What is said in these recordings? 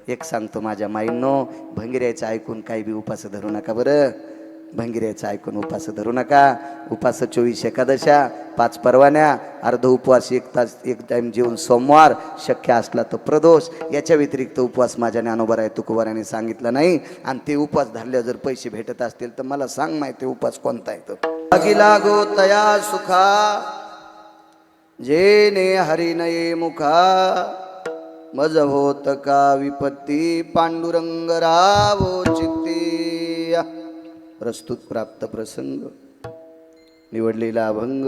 एक सांगतो माझ्या माईंनो, भंगिऱ्याचं ऐकून काही बी उपास धरू नका बरं. भंगिऱ्याचं ऐकून उपास धरू नका. उपास 24 एकादशा, 5 परवान्या, अर्ध उपवास 1 तास 1 टाइम जेवून सोमवार, शक्य असला तर प्रदोष. याच्या व्यतिरिक्त उपवास माझ्या ज्ञानोबराय तुकोबाराने सांगितलं नाही. आणि ते उपवास धरल्यावर जर पैसे भेटत असतील तर मला सांग, माहिती उपवास कोणता आहे तो. अगी लागो तया सुखा, जेने हरी नये मुखा, मज होत का विपत्ती, पांडुरंग रावो चित्ती. प्रस्तुत प्राप्त प्रसंग, निवडलेला अभंग.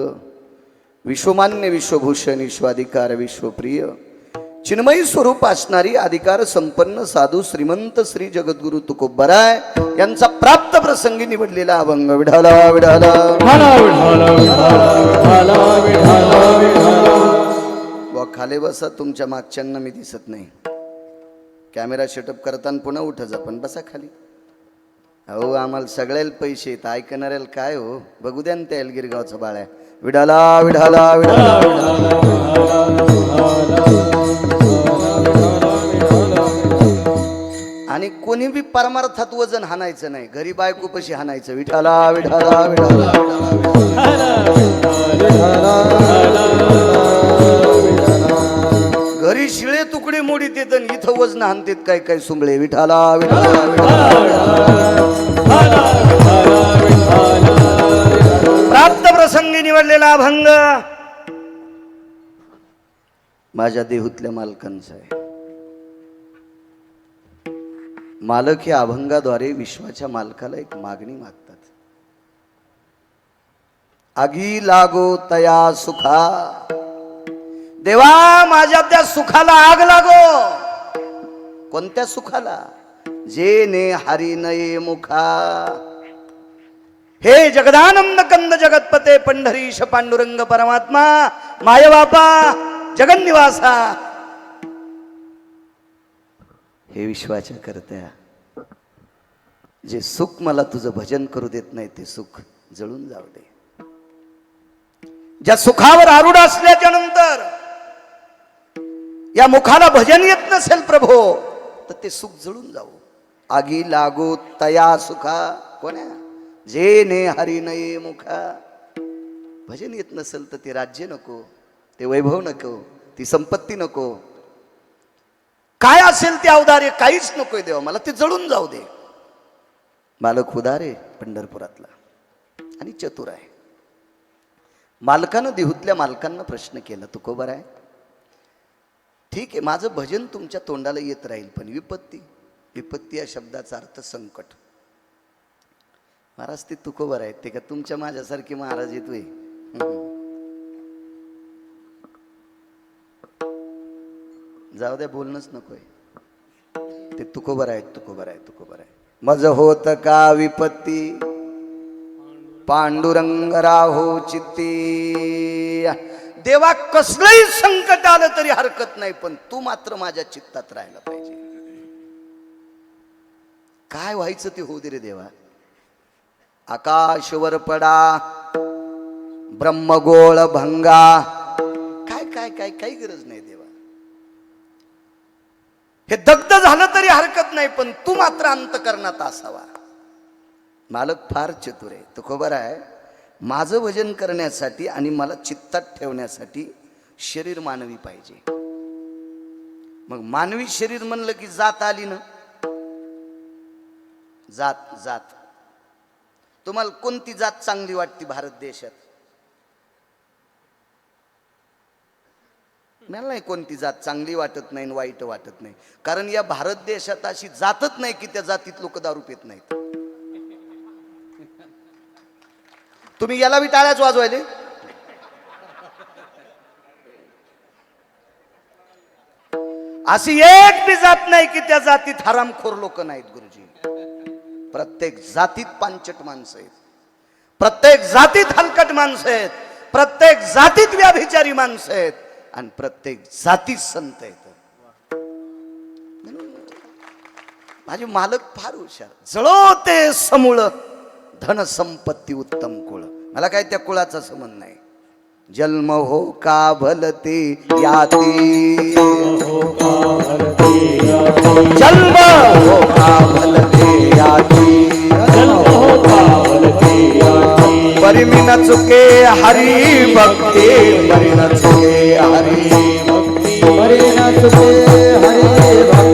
विश्वमान्य, विश्वभूषण, विश्वाधिकार, विश्वप्रिय, चिन्मयी स्वरूप असणारी अधिकार संपन्न साधू श्रीमंत श्री जगद्गुरु तुकोबाराय यांचा प्राप्त प्रसंगी निवडलेला अभंग. विढाला विढाला व खाली बसा. तुमच्या मागच्यांना मी दिसत नाही. कॅमेरा सेटअप करताना पुन्हा उठ जा, पण बसा खाली. अहो आम्हाला सगळ्याला पैसे येत, ऐकणाऱ्याला काय हो. बघू द्या ना त्या एलगिरगावचं बाळ आहे. विढाला विढाला विढाला आणि कोणी बी परमार्थात वजन हाणायचं नाही. घरी बायकोपाशी हाणायचं. विठाला विठाला विठाला. घरी शिळे तुकडे मोडीत येत, इथं वजन हाणतेत काय काय सुंबळे. विठाला विठाला प्राप्त प्रसंगी निवडलेला अभंग माझ्या देहूतल्या मालकांचा आहे. मालक हे अभंगाद्वारे विश्वाच्या मालकाला एक मागणी मागतात. आगी लागो तया सुखा, देवा माझ्या त्या सुखाला आग लागो. कोणत्या सुखाला? जेने हरी नये मुखा. हे जगदानंद कंद जगतपते पंढरीश पांडुरंग परमात्मा, माय बापा जगन्निवासा, हे विश्वाच्या करत्या, जे सुख मला तुझं भजन करू देत नाही ते सुख जळून जाऊ दे. ज्या सुखावर आरूढ असल्याच्या नंतर या मुखाला भजन येत नसेल प्रभो, तर ते सुख जळून जाऊ. आगी लागो तया सुखा, कोण्या? जेने हरी नये मुखा. भजन येत नसेल तर ते राज्य नको, ते वैभव नको, ती संपत्ती नको, काय असेल ते अवधार्य काहीच नकोय देवा, मला ते जळून जाऊ दे. मालक उदार आहे पंढरपुरातला आणि चतुर आहे. मालकानं देहूतल्या मालकांना प्रश्न केला, तुकोबाराय ठीक आहे माझं भजन तुमच्या तोंडाला येत राहील, पण विपत्ती, विपत्ती या शब्दाचा अर्थ संकट. महाराज ते तुकोबार आहेत ते का तुमच्या माझ्यासारखी महाराज येतोय. जाऊ द्या, बोलणंच नकोय. ते तुकोबार आहेत, तुकोबार आहे, तुकोबार आहे. मज होत का विपत्ती, पांडुरंग राहो चित्ती. देवा कसलंही संकट आलं तरी हरकत नाही, पण तू मात्र माझ्या चित्तात राहायला पाहिजे. काय व्हायचं ते होऊ दे रे देवा. आकाशवर पडा ब्रह्मगोळ भंगा, काय काय काय काही गरज नाही देवा. हे दग्ध झालं तरी हरकत नाही, पण तू मात्र अंतकरणात असावा. मालक फार चतुर आहे. तो खबर आहे, माझं भजन करण्यासाठी आणि मला चित्तात ठेवण्यासाठी शरीर मानवी पाहिजे. मग मानवी शरीर म्हणलं की जात आली ना. जात जात तुम्हाला कोणती जात चांगली वाटते भारत देशात? मला नाही कोणती जात चांगली वाटत नाही, वाईट वाटत नाही. कारण या भारत देशात अशी जातच नाही की त्या जातीत लोक दारू पित नाहीत. तुम्ही याला बी टाळ्याच वाजवायले. अशी एक बी जात नाही की त्या जातीत हरामखोर लोक नाहीत गुरुजी. प्रत्येक जातीत पांचट माणसं आहेत, प्रत्येक जातीत हलकट माणसं आहेत, प्रत्येक जातीत व्याभिचारी माणसं आहेत, आणि प्रत्येक जातीत संत आहेत. माझे मालक फार हुशार. जळोते समूळ धन संपत्ती उत्तम कुळ. मला काय त्या कुळाचा संबंध नाही. जन्म हो का भलते याती, जन्म हो का भलते याती, परिमी न चुके हरी भक्ती, परी न चुके हरी भक्ती, परी न चुके हरी भक्ती,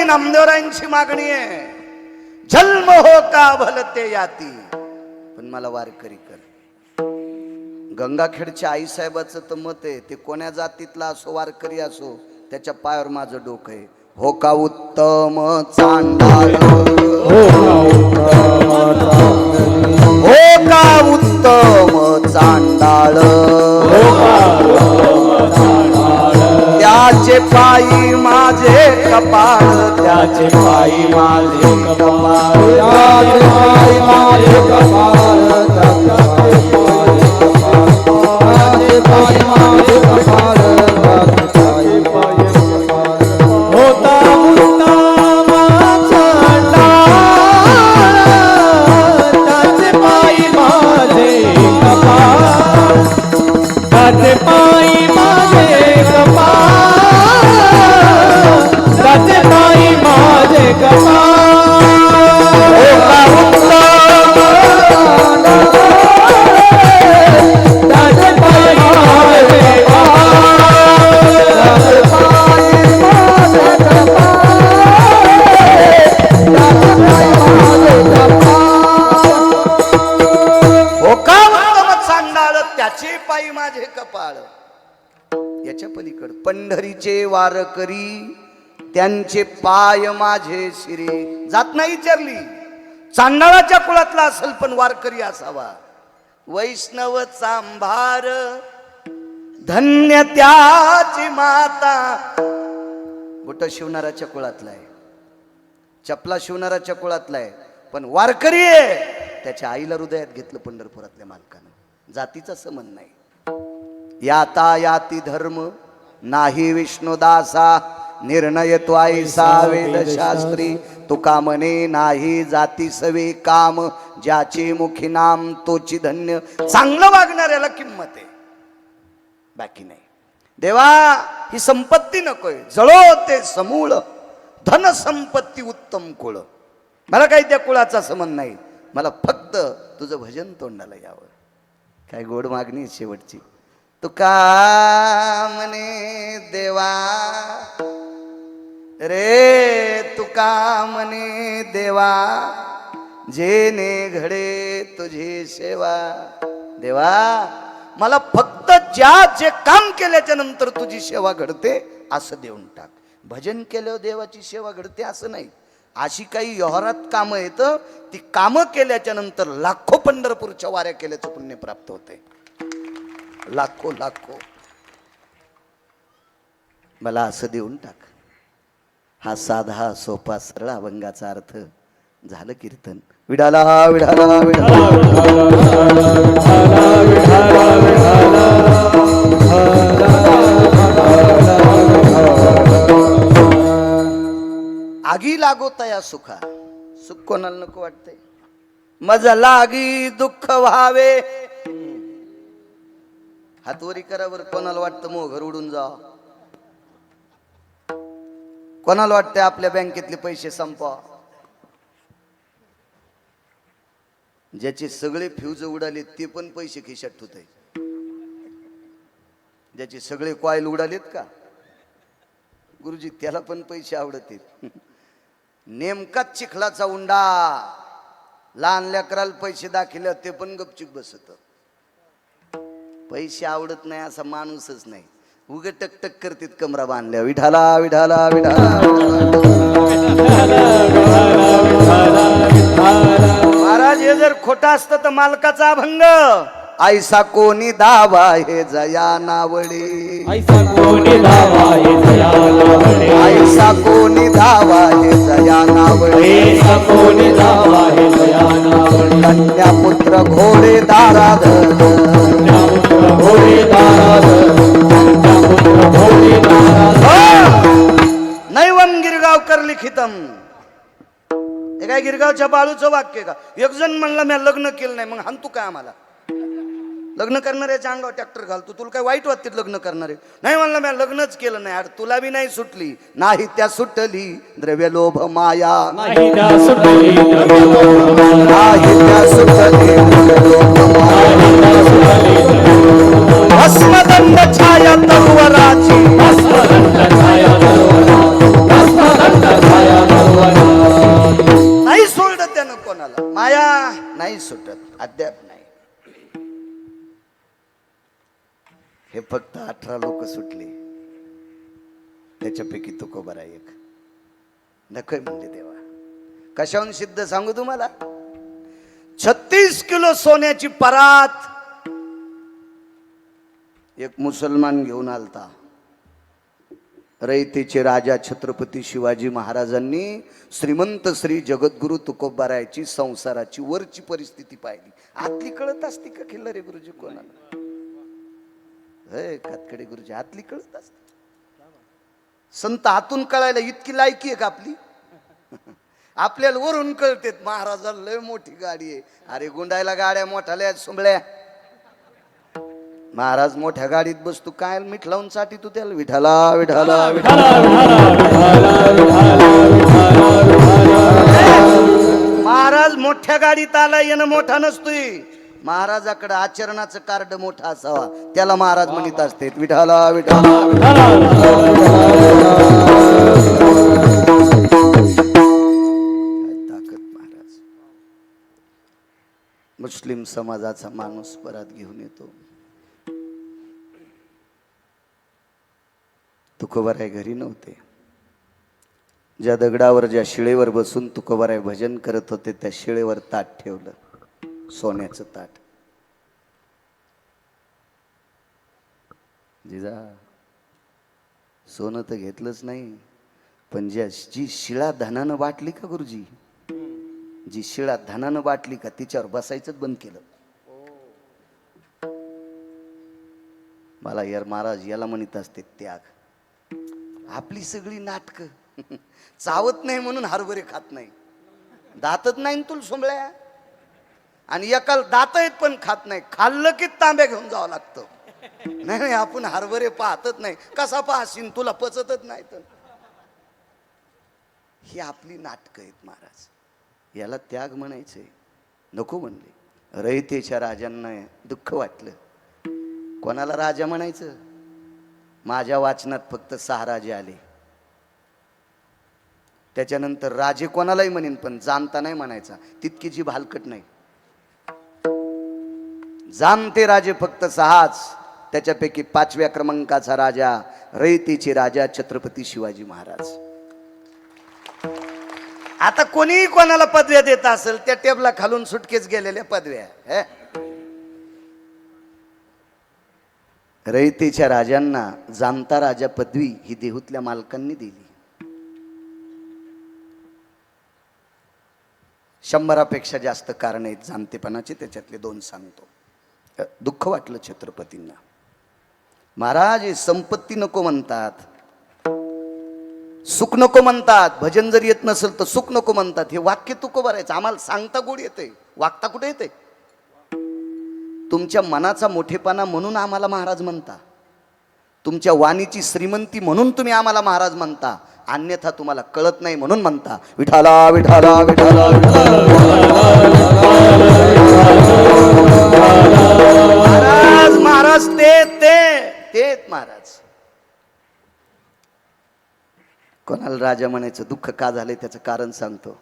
नामदेवरायांची मागणी आहे, जन्म हो का भलते याती, पण मला वारकरी कर. गंगाखेडच्या आईसाहेबाचं तर मत आहे, ते कोण्या जातीतला असो वारकरी असो, त्याच्या पायावर माझं डोकं आहे. हो का उत्तम चांडाळ, हो का उत्तम चांडाळ, त्याचे पायी माझे कपाळ, त्याचे पायी माझे कपाळ, त्याचे पायी माझे कपाळ, त्याचे पायी माझे कपाळ, होता उत्तम चांडाळ, त्याचे पायी माझे कपाळ, त्याचे पायी माझे कपाळ, त्याचे पायी माझे कपाळ, त्याचे पायी माझे त्याचे पायी माझे कपाळ. याच्या पलीकड पंढरीचे वारकरी, त्यांचे पाय माझे शिरे. जात नाही विचारली, चांडाळाच्या कुळातला असेल पण वारकरी असावा. वैष्णव चांभार धन्य त्याची माता. बुट शिवणाराच्या कुळातला आहे, चपला शिवणाराच्या कुळातला आहे, पण वारकरी आहे. त्याच्या आईला हृदयात घेतलं पंढरपुरातल्या मालकानं. जातीचा संबंध नाही. याता याती धर्म नाही विष्णुदासा, निर्णय तो ऐसा वेदशास्त्री. तुका म्हणे नाही जाती सवे काम, ज्याचे मुखी नाम तोची धन्य. चांगलं वागणाऱ्याला किंमत आहे, बाकी नाही. देवा ही संपत्ती नकोय, जळो ते समूळ, धन संपत्ती उत्तम कुळ. मला काही त्या कुळाचा संबंध नाही, मला फक्त तुझं भजन तोंडाला यावं. काय गोड मागणी शेवटची. तुका म्हणे देवा रे, तुका म्हणे देवा, जेने घडे तुझी सेवा. देवा मला फक्त जे काम केल्याच्या नंतर तुझी सेवा घडते असं देऊन टाक. भजन केल्यावर देवाची सेवा घडते असं नाही. अशी काही व्यवहारात कामं येतं, ती कामं केल्याच्या नंतर लाखो पंढरपूरच्या वाऱ्या केल्याचं पुण्य प्राप्त होते. लाखो लाखो. मला असं देऊन टाक. हा साधा सोपा सरळ अभंगाचा अर्थ झालं कीर्तन. विडाला विडाला विडाला आगी लागो तया सुखा. सुख कोणाला नको वाटतंय. मजा लागी दुःख व्हावे. हातवरी करावर. कोणाला वाटतं मग घर उडून जा. कोणाला वाटतंय आपल्या बँकेतले पैसे संपवा. ज्याचे सगळे फ्यूज उडाले ते पण पैसे खिशात ठेवते. ज्याचे सगळे कॉईल उडालेत का गुरुजी, त्याला पण पैसे आवडतील. नेमकाच चिखलाचा उंडा लहान लेकराला पैसे दाखिले ते पण गपचूप बसत. पैसे आवडत नाही असा माणूसच नाही. उग टकटक करतात कमरा बांधल्या. विठाला विठाला विठाला. महाराज हे जर खोटं असतं तर मालकाचा अभंग. ऐसा कोणी दावा हे जया नावडे. ऐसा कोणी धावा हे जया नावडे. ऐसा कोणी दावा हे जया नावडे. ऐसा कोणी धावा हे जया नावडे. कन्या पुत्र घोडे दाराद. कन्यापुत्र घोडे दाराद. कन्यापुत्र घोडे दाराद. नैवम गिरगावकर लिखितम. हे काय गिरगावच्या बाळूचं वाक्य का? एक जण म्हणला मी लग्न केलं नाही, मग हाणतू काय आम्हाला? लग्न करणाऱ्याच्या अंगावर ट्रॅक्टर घालतो. तुला काय वाईट वाटते लग्न करणारे? नाही म्हणलं मी लग्नच केलं नाही. अरे तुला बी नाही सुटली. नाही त्या सुटली द्रव्य लोभ माया. नाही त्या सुटली द्रव्य लोभ माया. नाही त्या सुटली द्रव्य लोभ माया. भस्मदंड छाया तरुवराची. भस्मदंड छाया तरुवराची. भस्मदंड छाया तरुवराची. नाही सोडत त्यानं कोणाला. माया नाही सुटत अद्याप नाही. हे फक्त 18 लोक सुटले. त्याच्यापैकी तुकोबरा एक. नकोय म्हणजे देवा. कशाहून सिद्ध सांगू तुम्हाला? 36 किलो सोन्याची परात एक मुसलमान घेऊन आलता. रयतेचे राजा छत्रपती शिवाजी महाराजांनी श्रीमंत श्री जगद्गुरु तुकोबारायाची संसाराची वरची परिस्थिती पाहिली. आतली कळत असते का खिल्लारे गुरुजी कोणाला? कातकडे गुरुजी आतली कळत असते. संत आतून कळायला इतकी लायकी आहे का आपली? आपल्याला वरून कळते महाराजाला लय मोठी गाडी आहे. अरे गुंडायला गाड्या मोठ्याल्या सुंबळ्या. महाराज मोठ्या गाडीत बसतो काय मीठ लावून साठी तू त्याला. विठाला विठाला महाराज मोठ्या गाडीत आला येणं मोठा नसतोय. महाराजाकडे आचरणाचं कार्ड मोठा असावा त्याला महाराज म्हणत असते. विठाला विठाला. ताकद महाराज. मुस्लिम समाजाचा माणूस परत घेऊन येतो. तुकोबाराय घरी नव्हते. ज्या दगडावर ज्या शिळेवर बसून तुकोबाराय भजन करत होते त्या शिळेवर ताट ठेवलं. सोन्याचं ताट. जिजा सोनं तर घेतलंच नाही, पण जी शिळा धनानं वाटली का गुरुजी, जी शिळा धनानं वाटली का तिच्यावर बसायचंच बंद केलं. मला यार महाराज याला म्हणत असते त्याग. आपली सगळी नाटक चावत नाही म्हणून हरभरे खात नाही. दातच नाही तुला सोंबळ्या. आणि एकाला दात आहेत पण खात नाही. खाल्लं की तांब्या घेऊन जावं लागतं. नाही आपण हरभरे पाहतच नाही. कसा पाहशील तुला पचतच नाही. तर ही आपली नाटक आहेत महाराज. याला त्याग म्हणायचंय. नको म्हणले. रयतेच्या राजांना दुःख वाटलं. कोणाला राजा म्हणायचं? माझ्या वाचनात फक्त 6 राजे आले. त्याच्यानंतर राजे कोणालाही म्हणेन पण जाणता नाही म्हणायचा. तितकी जी भालकट नाही. जाणते राजे फक्त 6च. त्याच्यापैकी 5व्या क्रमांकाचा राजा रयतेचे राजा छत्रपती शिवाजी महाराज. आता कोणीही कोणाला पदव्या देत असेल त्या टेबला खालून सुटकेच गेलेल्या पदव्या. रयतेच्या राजांना जाणता राजा पदवी ही देहूतल्या मालकांनी दिली. 100पेक्षा जास्त कारण आहेत जाणतेपणाचे. त्याच्यातले 2 सांगतो. दुःख वाटलं छत्रपतींना. महाराज हे संपत्ती नको म्हणतात, सुख नको म्हणतात. भजन जर येत नसेल तर सुख नको म्हणतात. हे वाक्य तुकोबारायचं. आम्हाला सांगता गोड येते, वागता कुठे येते? तुमच्या मनाचा मोठेपणा म्हणून आम्हाला महाराज म्हणता. तुमच्या वाणीची श्रीमंती म्हणून तुम्ही आम्हाला महाराज म्हणता. अन्यथा तुम्हाला कळत नाही म्हणून म्हणता. विठाला विठाला विठाला. महाराज महाराज तेच महाराज. कोणाला राजा म्हणायचं दुःख का झाले त्याचं कारण सांगतो.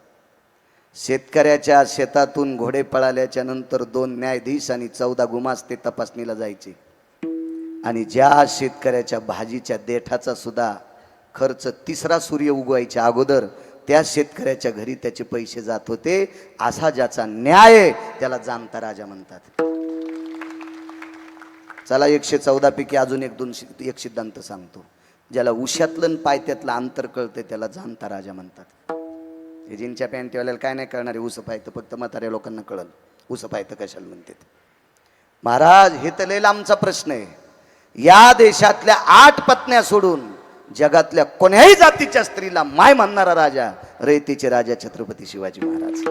शेतकऱ्याच्या शेतातून घोडे पळाल्याच्या नंतर 2 न्यायाधीश आणि 14 गुमास्ते तपासणीला जायचे आणि ज्या शेतकऱ्याच्या भाजीच्या देठाचा सुद्धा खर्च 3रा सूर्य उगवायच्या अगोदर त्या शेतकऱ्याच्या घरी त्याचे पैसे जात होते, असा ज्याचा न्याय आहे, त्याला जाणता राजा म्हणतात. चला 114 पैकी अजून एक सिद्धांत सांगतो. ज्याला उशातलं आणि पायत्यातलं अंतर कळतं त्याला जाणता राजा म्हणतात. हे जीनच्या पॅन्टवाल्याला काय नाही कळणार आहे, उसं पायतं फक्त म्हाताऱ्या लोकांना कळल उसं पायतं कशाला म्हणते. महाराज हे तर लय लांबचा प्रश्न आहे. या देशातल्या 8 पत्न्या सोडून जगातल्या कोण्याही जातीच्या स्त्रीला माय म्हणणारा राजा रयतेचे राजा छत्रपती शिवाजी महाराज.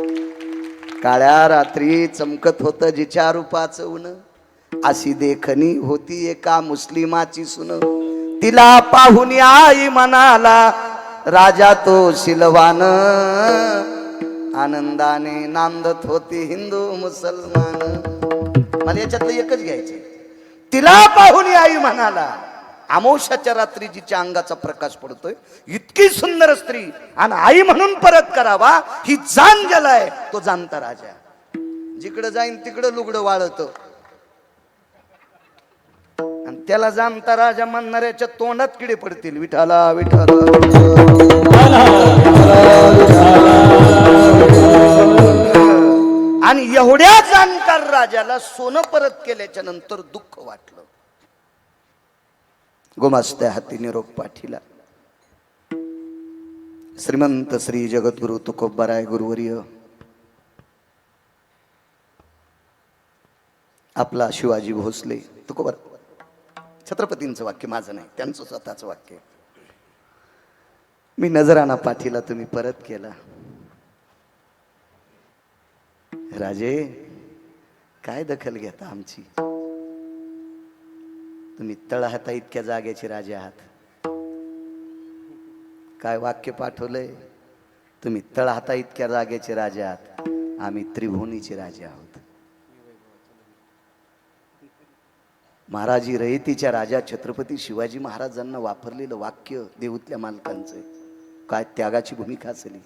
काळ्या रात्री चमकत होतं जिच्या रूपाचं ऊन, अशी देखणी होती एका मुस्लिमाची सुन. तिला पाहुन आई म्हणाला राजा तो शिलवान, आनंदाने नांदत होती हिंदू मुसलमान. मला याच्यातलं एकच घ्यायचे. तिला पाहुन आई म्हणाला, अमावस्याच्या रात्री जिच्या अंगाचा प्रकाश पडतोय, इतकी सुंदर स्त्री आणि आई म्हणून परत करावा ही जाण गेलाय तो जाणता राजा. जिकडं जाईन तिकडं लुगडं वाळत आणि त्याला जाणता राजा म्हणणाऱ्याच्या तोंडात किडे पडतील. विठाला विठाला आणि एवढ्या जाणकार राजाला सोनं परत केल्याच्या नंतर दुःख वाटलं. गोमास्त्या हाती निरोप पाठीला. श्रीमंत श्री जगद्गुरु तुकोबाराय गुरुवर्य आपला शिवाजी भोसले तुकोबार, छत्रपतींचं वाक्य माझं नाही, त्यांचं स्वतःचं वाक्य. मी नजराना पाठीला तुम्ही परत केला. राजे काय दखल घेता आमची? तुम्ही तळहाता इतक्या जाग्याचे राजे आहात. काय वाक्य पाठवलंय? तुम्ही तळहाता इतक्या जाग्याचे राजे आहात, आम्ही त्रिभुवनीचे राजे आहोत. महाराजी रयतीच्या राजा छत्रपती शिवाजी महाराजांना वापरलेलं वाक्य देऊतल्या मालकांचं. काय त्यागाची भूमिका असेल.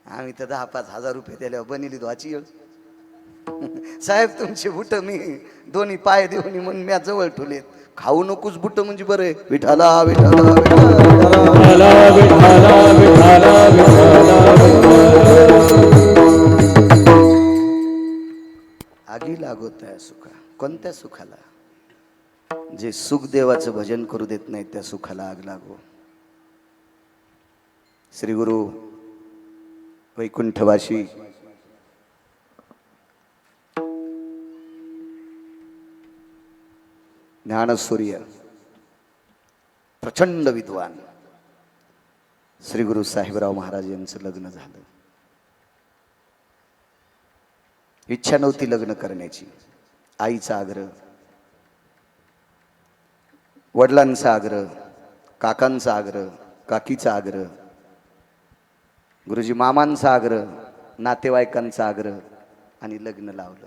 आम्ही तर 10-5 हजार रुपये दिल्यावर बनिली धुवाची येळ. साहेब तुमचे बुट मी दोन्ही पाय देऊन म्हणून म्या जवळ ठेवलेत. खाऊ नकोस बुट म्हणजे बरं. विठाला विठाला आगी लागत आहे सुखा. कोणत्या सुखाला? जे सुख देवाचं भजन करू देत नाही त्या सुखाला आग लागो. श्री गुरु वैकुंठवासी ज्ञानसूर्य प्रचंड विद्वान श्री गुरु साहेबराव महाराज यांचं लग्न झालं. इच्छा नव्हती लग्न करण्याची. आईचा आग्रह, वडिलांचा आग्रह, काकांचा आग्रह, काकीचा आग्रह, गुरुजी मामांचा आग्रह, नातेवाईकांचा आग्रह आणि लग्न लावलं.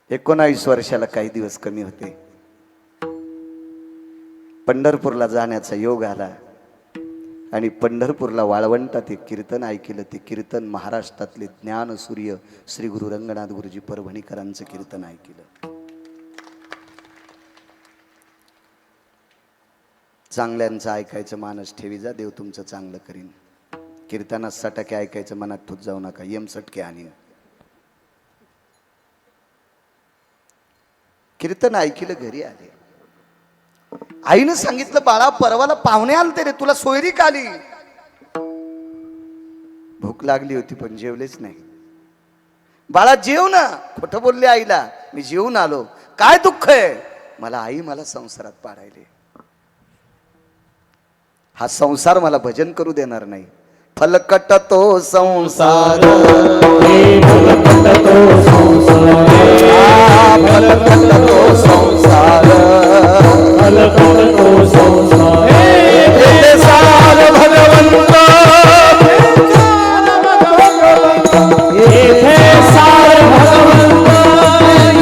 19 वर्षाला काही दिवस कमी होते. पंढरपूरला जाण्याचा योग आला आणि पंढरपूरला वाळवंटात एक कीर्तन ऐकलं. ते कीर्तन महाराष्ट्रातले ज्ञानसूर्य श्री गुरु रंगनाथ गुरुजी परभणीकरांचं कीर्तन ऐकलं. चांगल्यांचं ऐकायचं मानस ठेवी जा, देव तुमचं चांगलं करीन. कीर्तनात सटके ऐकायचं मनात ठोत जाऊ नका, यम सटके आणि कीर्तन ऐकलं. घरी आले. आईनं सांगितलं बाळा परवाला पाहुणे आलते रे, तुला सोयरीक आली. भूक लागली होती पण जेवलेच नाही. बाळा जेव ना. खोटं बोलले आईला, मी जेवून आलो. काय दुःख आहे? मला आई मला संसारात पाडायले. हा संसार मला भजन करू देणार नाही. फलकट तो संसार, फलकट तो संसार, फलकट तो संसार, फलकट तो संसार. येथे सार भगवंत, येथे सार भगवंत,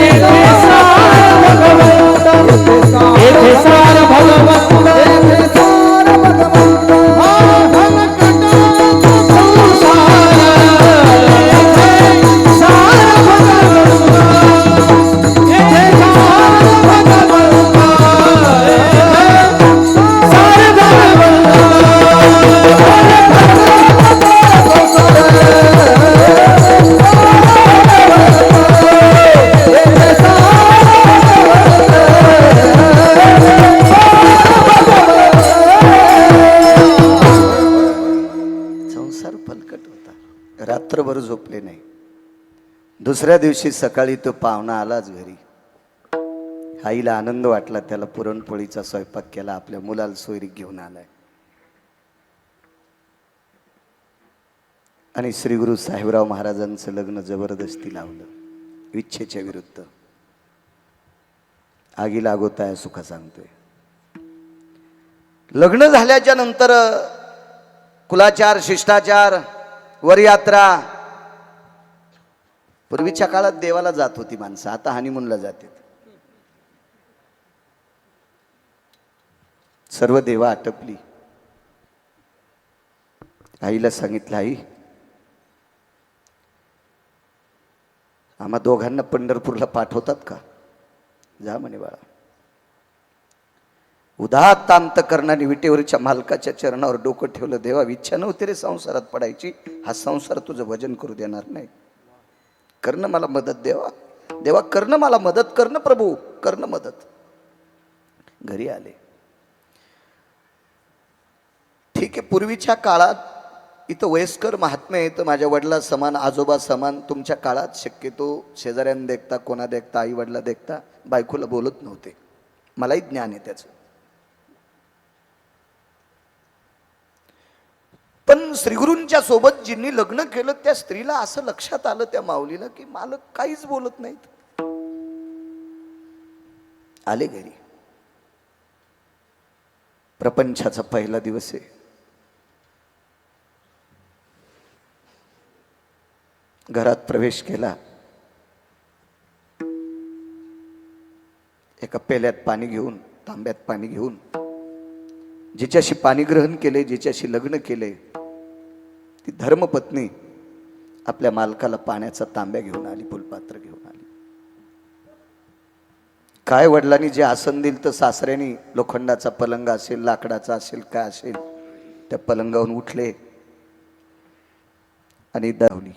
येथे सार भगवंत, येथे सार भगवंत, येथे सार भगवंत. दुसऱ्या दिवशी सकाळी तो पाहुणा आलाच घरी. आईला आनंद वाटला, त्याला पुरणपोळीचा स्वयंपाक केला, आपल्या मुलाला सोयरीक घेऊन आलाय. आणि श्री गुरु साहेबराव महाराजांचं लग्न जबरदस्ती लावलं, इच्छेच्या विरुद्ध. आगी लागोताय सुखा सांगतोय. लग्न झाल्याच्या नंतर कुलाचार, शिष्टाचार, वरयात्रा. पूर्वीच्या काळात देवाला जात होती माणसं, आता हनीमूनला जातात. सर्व देवा आटपली. आईला सांगितलं, आई आम्हा दोघांना पंढरपूरला पाठवतात का? जा म्हणे बाळा. उदात्त अंतकरणाने विटेवरच्या मालकाच्या चरणावर डोकं ठेवलं. देवा, इच्छा नव्हती रे संसारात पडायची, हा संसार तुझं भजन करू देणार नाही. करणं मला मदत देवा, देवा करणं मला मदत, करणं प्रभू, करणं मदत. घरी आले. ठीक आहे, पूर्वीच्या काळात इथं वयस्कर महात्मे आहेत, माझ्या वडिला समान, आजोबा समान. तुमच्या काळात शक्यतो शेजाऱ्यांना देखता, कोणा देखता, आई वडिला देखता बायकोला बोलत नव्हते. मलाही ज्ञान आहे त्याचं. पण श्रीगुरूंच्या सोबत जिनी लग्न केलं त्या स्त्रीला असं लक्षात आलं, त्या माऊलीला, की मालक काहीच बोलत नाहीत. आले घरी. प्रपंचाचा पहिला दिवस आहे. घरात प्रवेश केला. एका पेल्यात पाणी घेऊन, तांब्यात पाणी घेऊन, जिच्याशी पाणी ग्रहण केले, जिच्याशी लग्न केले, ती धर्मपत्नी आपल्या मालकाला पाण्याचा तांब्या घेऊन आली, फुलपात्र घेऊन आली. काय वडिलांनी जे आसन दिलं तर सासऱ्याने लोखंडाचा पलंग असेल, लाकडाचा असेल, काय असेल, त्या पलंगावरून उठले आणि धावली.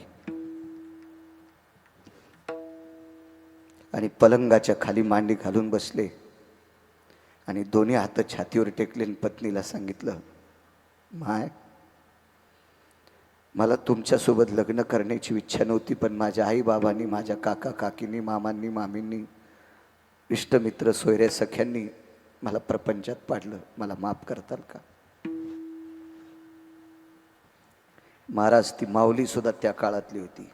आणि पलंगाच्या खाली मांडी घालून बसले आणि दोन्ही हात छातीवर टेकले. पत्नीला सांगितलं, माय, मला तुमच्यासोबत लग्न करण्याची इच्छा नव्हती, पण माझ्या आई बाबांनी, माझ्या काका काकींनी, मामांनी, मामींनी, इष्टमित्र, सोयऱ्या, सख्यांनी मला प्रपंचात पाडलं. मला माफ करताल का? महाराज, ती माऊली सुद्धा त्या काळातली होती.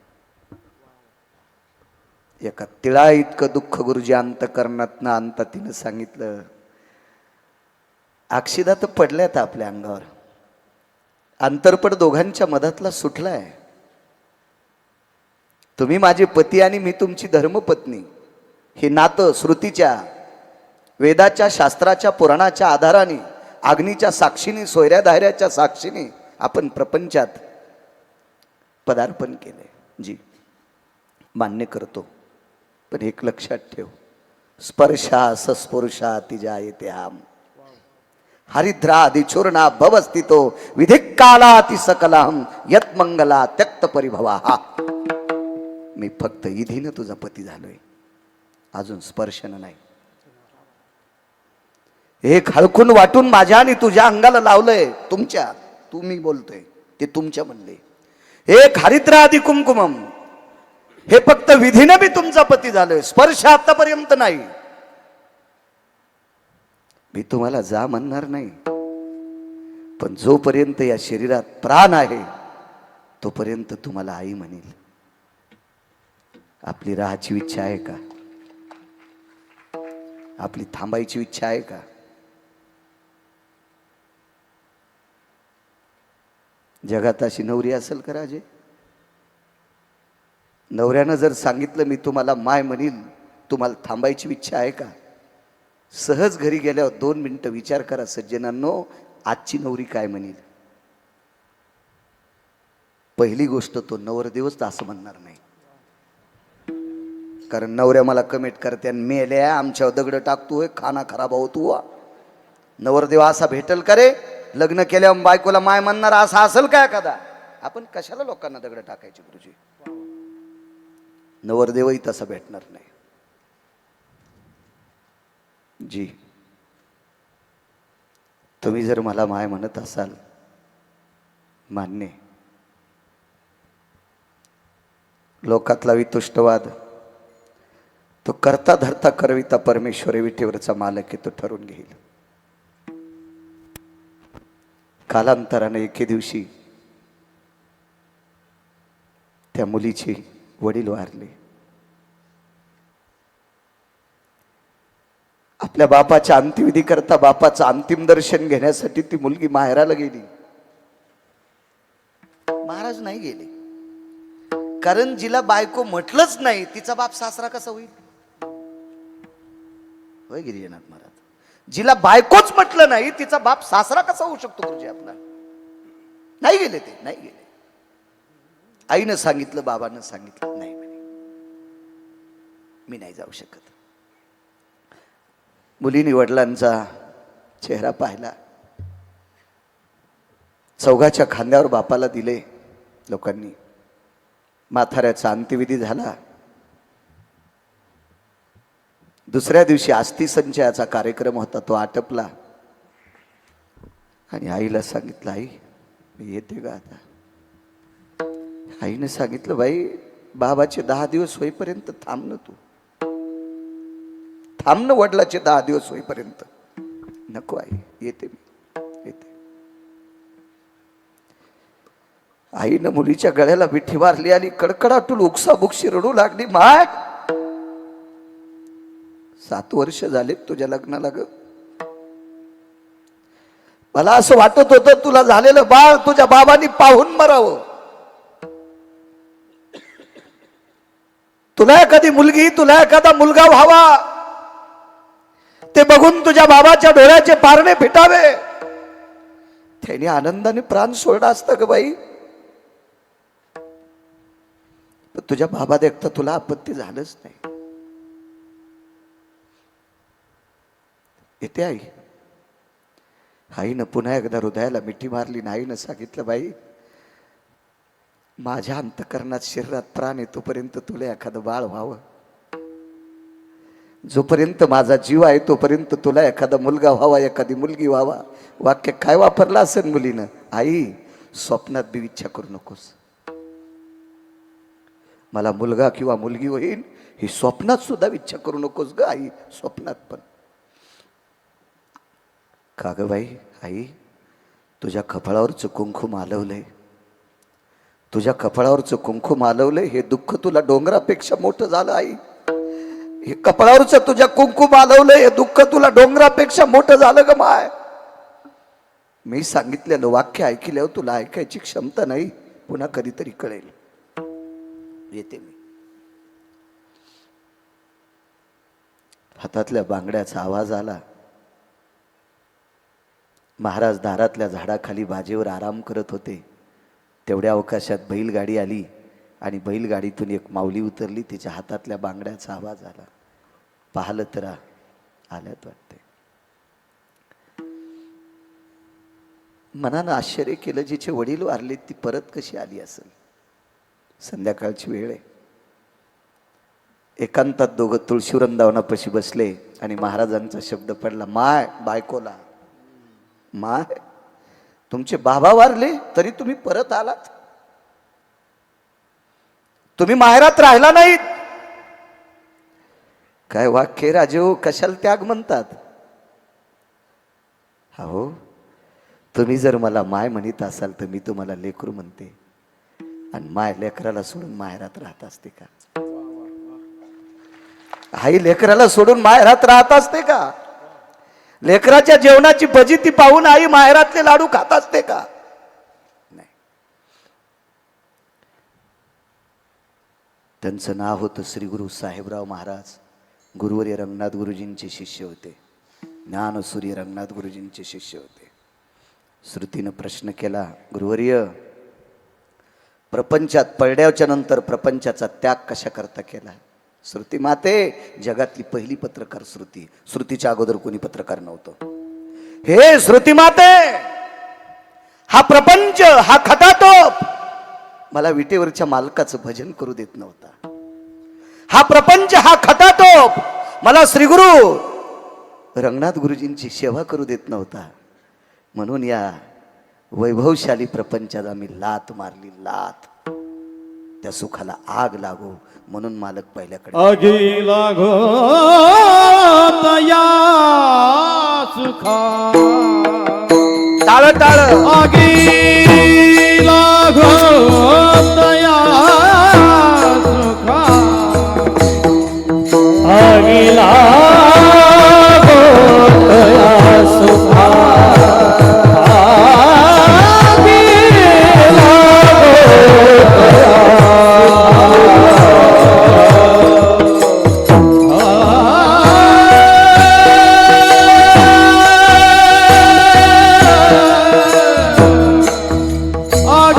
एका तिळा इतकं दुःख गुरुजी अंतकरणात ना आणता तिनं सांगितलं, अक्षिदा तर पडल्यात आपल्या अंगावर, अंतरपट दोघांच्या मधातला सुटलाय. तुम्ही माझे पती आणि मी तुमची धर्मपत्नी. हे नातं श्रुतीच्या, वेदाच्या, शास्त्राच्या, पुराणाच्या आधाराने, अग्नीच्या साक्षीने, सोयऱ्या धायऱ्याच्या साक्षीने आपण प्रपंचात पदार्पण केले. जी मान्य करतो, पण एक लक्षात ठेव, स्पर्शा सस्पुरुषा तिजा येते हाम, हरिद्रादि चूर्णा भवस्थितो विधिकालाति सकलहम यत मंगला त्यक्त परिभवा. मी फक्त इधीनं तुझा पती झालोय, अजून स्पर्शन नाही. एक हळकून वाटून माझ्या आणि तुझ्या अंगाला लावलंय. तुमच्या, तुम्ही बोलतोय ते तुमच्या म्हणले. एक हरिद्रादि कुंकुमम, हे फक्त विधीनं मी तुमचा पती झालोय, स्पर्श आतापर्यंत नाही. मी तुम्हाला जा म्हणणार नाही, पण जोपर्यंत या शरीरात प्राण आहे तोपर्यंत तुम्हाला आई म्हणेल. आपली राहायची इच्छा आहे का? आपली थांबायची इच्छा आहे का? जगात अशी नवरी असेल का राजे? नवऱ्यानं जर सांगितलं मी तुम्हाला माय म्हणील, तुम्हाला थांबायची इच्छा आहे का? सहज घरी गेल्यावर 2 मिनिटं विचार करा सज्जनांनो, आजची नवरी काय म्हणेल. पहिली गोष्ट, तो नवरदेवच असं म्हणणार नाही. कारण नवऱ्या मला कमेंट करते, मेल्या आमच्यावर दगड टाकतोय, खाना खराब होतो. नवरदेव असा भेटल का रे? लग्न केल्यावर बायकोला माय म्हणणार असा असेल का एखादा? आपण कशाला लोकांना दगड टाकायचे गुरुजी? नवरदेवही तसा भेटणार नाही. जी, तुम्ही जर मला माय म्हणत असाल, मान्य, लोकातला वितुष्टवाद तो करता धरता करविता परमेश्वर विटेवरचा मालक आहे, तो ठरवून घेईल. कालांतराने एके दिवशी त्या मुलीचे वडील वारले. आपल्या बापाच्या अंत्यविधी करता बापाचं अंतिम दर्शन घेण्यासाठी ती मुलगी माहेराला गेली. महाराज नाही गेले, कारण जिला बायको म्हटलंच नाही तिचा बाप सासरा कसा होईल? होय गिरिजनाथ महाराज, जिला बायकोच म्हटलं नाही तिचा बाप सासरा कसा होऊ शकतो गुरुजी आपला? नाही गेले, ते नाही गेले. आईनं सांगितलं, बाबानं सांगितलं, नाही म्हणे मी नाही जाऊ शकत. मुलीने वडिलांचा चेहरा पाहिला, चौघाच्या खांद्यावर बापाला दिले लोकांनी. म्हाताऱ्याचा अंत्यविधी झाला. दुसऱ्या दिवशी अस्थि संचयाचा कार्यक्रम होता, तो आटपला. आणि आईला सांगितलं, आई मी येते का आता? आईने सांगितलं, बाई बाबाचे 10 दिवस होईपर्यंत थांब न, तू थांब न, वडिलाचे 10 दिवस होईपर्यंत. नको आई, येते मी, येते. आईनं मुलीच्या गळ्याला विठी मारली आणि कडकडाटून उकसाबुकशी रडू लागली. माय 7 वर्ष झाले तुझ्या लग्नाला ग. मला असं वाटत होतं तुला झालेलं बाळ तुझ्या बाबांनी पाहून मरावं. तुला एखादी मुलगी, तुला एखादा मुलगा व्हावा, ते बघून तुझ्या बाबाच्या डोळ्याचे पारणे फिटावे. त्याने आनंदाने प्राण सोडला असता ग बाई. पण तुझ्या बाबा देखता तुला आपत्ती झालंच नाही. येते आई. आईनं पुन्हा एकदा हृदयाला मिठी मारली. आईनं सांगितलं, बाई माझ्या अंतकरणात शरीरात प्राण आहे तोपर्यंत तुला एखादं बाळ व्हावं. जोपर्यंत माझा जीव आहे तोपर्यंत तुला एखादा मुलगा व्हावा, एखादी मुलगी व्हावा. वाक्य काय वापरलं असेल मुलीनं? आई स्वप्नात बी इच्छा करू नकोस, मला मुलगा किंवा मुलगी होईल ही स्वप्नात सुद्धा इच्छा करू नकोस ग आई, स्वप्नात पण. का ग बाई? आई तुझ्या कपाळावरचं कुंकुम आलवलंय, तुझ्या कपाळावरचं कुंकुम आलवलंय, हे दुःख तुला डोंगरापेक्षा मोठं झालं आई. हे कपाळावरचं तुझ्या कुंकुम आलवलंय, हे दुःख तुला डोंगरापेक्षा मोठं झालं ग माय. मी सांगितलेलं वाक्य ऐकल्यावर तुला ऐकायची क्षमता नाही, पुन्हा कधीतरी कळेल. येते मी. हातातल्या बांगड्याचा आवाज आला. महाराज दारातल्या झाडाखाली बाजेवर आराम करत होते. तेवढ्या अवकाशात बैलगाडी आली आणि बैलगाडीतून एक माऊली उतरली. तिच्या हातातल्या बांगड्याचा आवाज आला. पाहिलं तर आल्यात वाटते. मनानं आश्चर्य केलं, जिचे वडील वारले ती परत कशी आली असेल? संध्याकाळची वेळ आहे. एकांतात दोघं तुळशी वृंदावनापाशी बसले आणि महाराजांचा शब्द पडला. माय बायकोला, माय तुमचे बाबा वारले तरी तुम्ही परत आलात, तुम्ही माहेरात राहिला नाहीत. काय वाक्य राजेहो, कशाला त्याग म्हणतात? हो, तुम्ही जर मला माय म्हणत असाल तर मी तुम्हाला लेकरू म्हणते. आणि माय लेकराला सोडून माहेरात राहत असते का? आई लेकराला सोडून माहेरात राहत असते का? लेकराच्या जेवणाची फजिती पाहून आई माहेरातले लाडू खात असते का? नाही. त्यांचं नाव होतं श्री गुरु साहेबराव महाराज. गुरुवर्य रंगनाथ गुरुजींचे शिष्य होते. ज्ञानसूर्य रंगनाथ गुरुजींचे शिष्य होते. श्रुतीनं प्रश्न केला, गुरुवर्य प्रपंचात पडल्याच्या नंतर प्रपंचाचा त्याग कशा करता केला? श्रुती माते जगातली पहिली पत्रकार श्रुती. श्रुतीच्या अगोदर कोणी पत्रकार नव्हतं. हे श्रुती माते, हा प्रपंच, हा खटाटोप मला विटेवरच्या मालकाचं भजन करू देत नव्हता. हा प्रपंच, हा खटाटोप मला श्रीगुरु रंगनाथ गुरुजींची सेवा करू देत नव्हता. म्हणून या वैभवशाली प्रपंचात आम्ही लात मारली, लात. त्या सुखाला आग लागो म्हणून मालक पहिल्याकडे आगी लागो तया सुखा टाळ टाळ आगी लागो तया सुखा आगी लागो तया सुखा आगी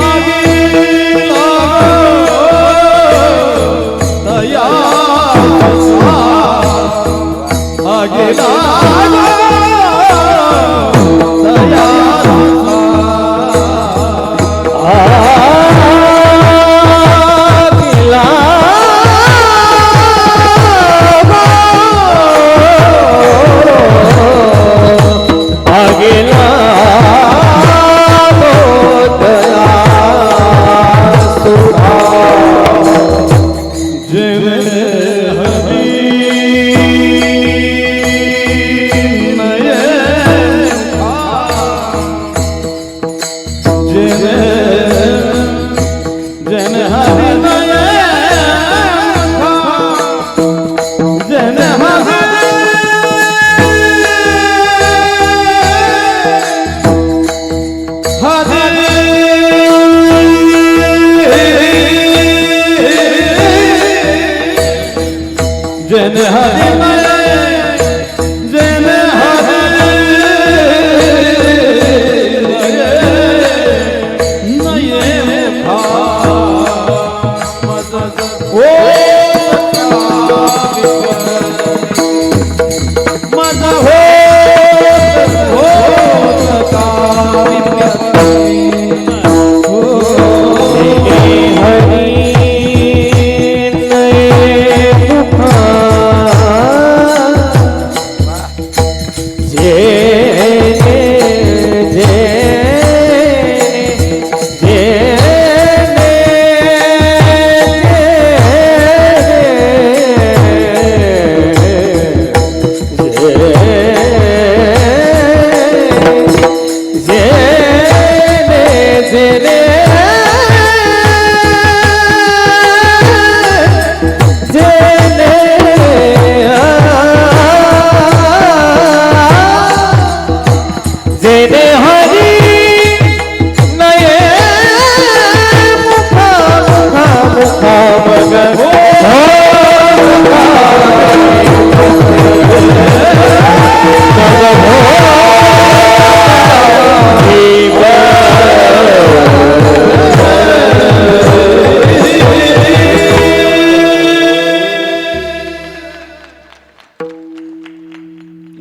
जन हरि जन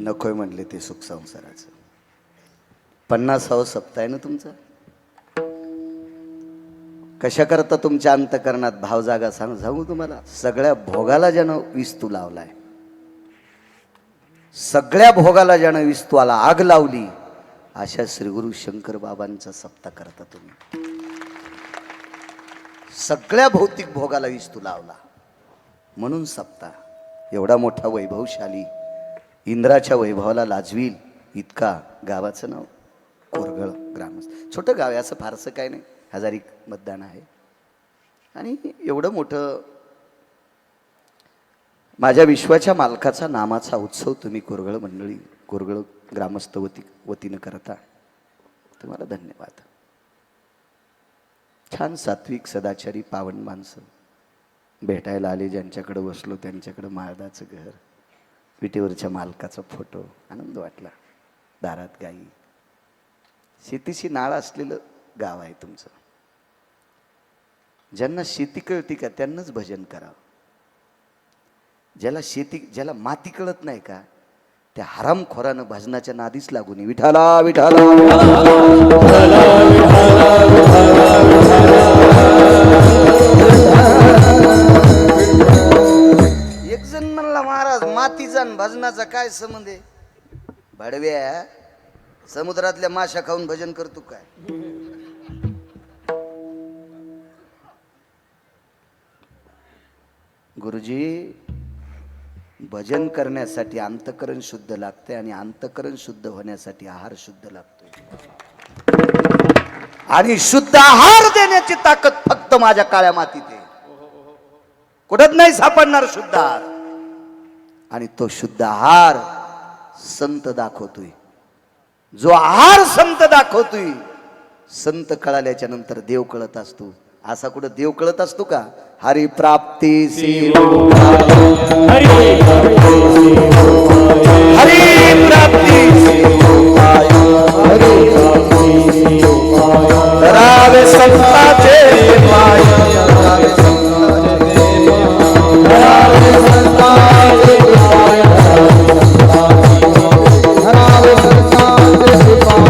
नकोय म्हणले ते सुख संसाराचं. 50वा सप्ताह आहे ना तुमचा. कशा करता तुमच्या अंतकरणात भाव जागा सांगू तुम्हाला. सगळ्या भोगाला ज्यानं विस्तू लावलाय, सगळ्या भोगाला ज्यानं विस्तूला आग लावली, अशा श्रीगुरु शंकर बाबांचा सप्ताह करता तुम्ही. सगळ्या भौतिक भोगाला विस्तू लावला म्हणून सप्ताह. एवढा मोठा वैभवशाली, इंद्राच्या वैभवाला लाजवील इतका गावाचं नाव कोरगळ ग्रामस्थ. छोटं गाव आहे, असं फारसं काय नाही, 1000 मतदान आहे. आणि एवढं मोठं माझ्या विश्वाच्या मालकाचा नामाचा उत्सव तुम्ही कोरगळ मंडळी, कोरगळ ग्रामस्थ वतीनं करता. तुम्हाला धन्यवाद. छान सात्विक सदाचारी पावन माणसं भेटायला आले. ज्यांच्याकडे बसलो त्यांच्याकडे माळदाचं घर, विटेवरच्या मालकाचा फोटो. आनंद वाटला. दारात गाई, शेतीशी नाळ असलेलं गाव आहे तुमचं. ज्यांना शेती कळती का त्यांनाच भजन करावं. ज्याला माती कळत नाही का त्या हरामखोरानं भजनाच्या नादीच लागू नये. विठाला विठाला एक जण म्हणला, महाराज मातीचा आणि भजनाचा काय संबंध आहे? भडव्या, समुद्रातल्या माशा खाऊन भजन करतो काय? गुरुजी, भजन करण्यासाठी अंतकरण शुद्ध लागते आणि अंतकरण शुद्ध होण्यासाठी आहार शुद्ध लागतोय. आणि शुद्ध आहार देण्याची ताकद फक्त माझ्या काळ्या मातीत आहे. कुठत नाही सापडणार शुद्ध आहार. आणि तो शुद्ध आहार संत दाखवतोय. जो आहार संत दाखवतोय, संत कळाल्याच्या नंतर देव कळत असतो. असा कुठं देव कळत असतो का? हरी प्राप्ती हरी प्राप्ती करावे संताचे पाय, करावे संताचे पाय, करावे संताचे पाय.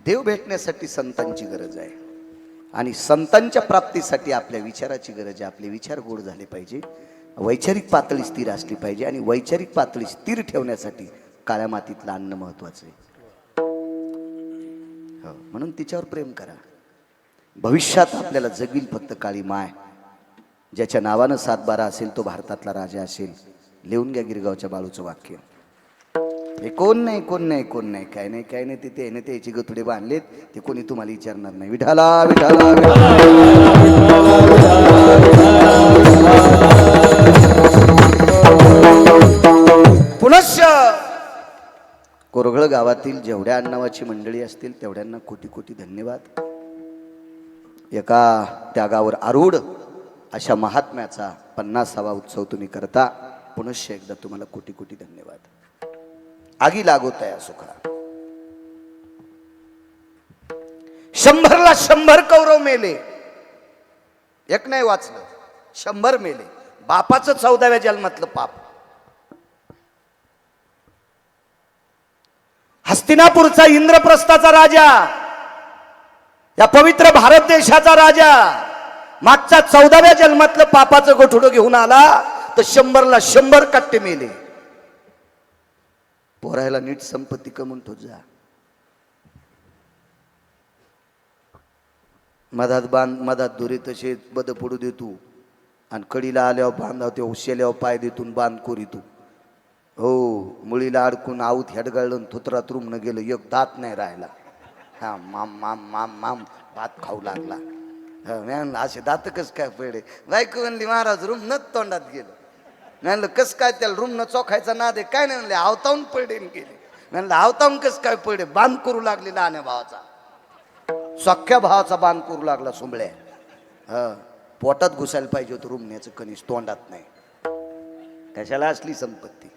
देव भेटण्यासाठी संतांची गरज आहे आणि संतांच्या प्राप्तीसाठी आपल्या विचाराची गरज आहे. आपले विचार गोड झाले पाहिजे, वैचारिक पातळी स्थिर असली पाहिजे आणि वैचारिक पातळी स्थिर ठेवण्यासाठी काळ्या मातीतलं अन्न महत्वाचं आहे. हो, म्हणून तिच्यावर प्रेम करा. भविष्यात आपल्याला जगील फक्त काळी माय. ज्याच्या नावानं 7/12 असेल तो भारतातला राजा असेल. लिहून घ्या गिरगावच्या बाळूचं वाक्य. हे कोण नाही कोण नाही कोण नाही, काय नाही काय नाही, तिथे आहे ना त्याची गथुडे बांधलेत, ते कोणी तुम्हाला विचारणार नाही. विठाला विठाला पुनश्च कोरघळ गावातील जेवढ्या आडनावाची मंडळी असतील तेवढ्यांना कोटी कोटी धन्यवाद. एका त्यागावर आरूढ अशा महात्म्याचा 50वा उत्सव तुम्ही करता. पुनश्च एकदा तुम्हाला कोटी कोटी धन्यवाद. आगी लागोत आहे सुखा. 100ला 100 कौरव मेले, एक नाही वाचलं, 100 मेले. बापाचं 14व्या जन्मातलं पाप. हस्तिनापूरचा इंद्रप्रस्थाचा राजा, या पवित्र भारत देशाचा राजा, मागच्या 14व्या जन्मातलं पापाचं गठुडं घेऊन आला तर 100ला 100 कट्टे मेले. पोरायला नीट संपत्ती कमवून ठेव जा. मधात दोरी तसे बद पडू देतो आणि कडीला आल्यावर बांधाव ते उशेल्यावर पाय देतून बांध कोरी तू. हो, मुळीला अडकून आऊत हेडगाळून थुतरात रूम न गेलं, एक दात नाही राहिला. हा माम माम माम माम भात खाऊ लागला. मॅन असे दात कस काय पडे. बायको म्हणली महाराज रूम न तोंडात गेलं. म्हणलं कस काय त्याला रूम न चोखायचा नाद आहे काय नाही. म्हणले आवतावून पडे गेले. म्हणलं आवतावून कस काय पडे. बांध करू लागले लहान्या भावाचा, सख्या भावाचा बांध करू लागला सुंबळ्या. पोटात घुसायला पाहिजे होतं रुमण्याचं कणीस, तोंडात नाही. कशाला असली संपत्ती.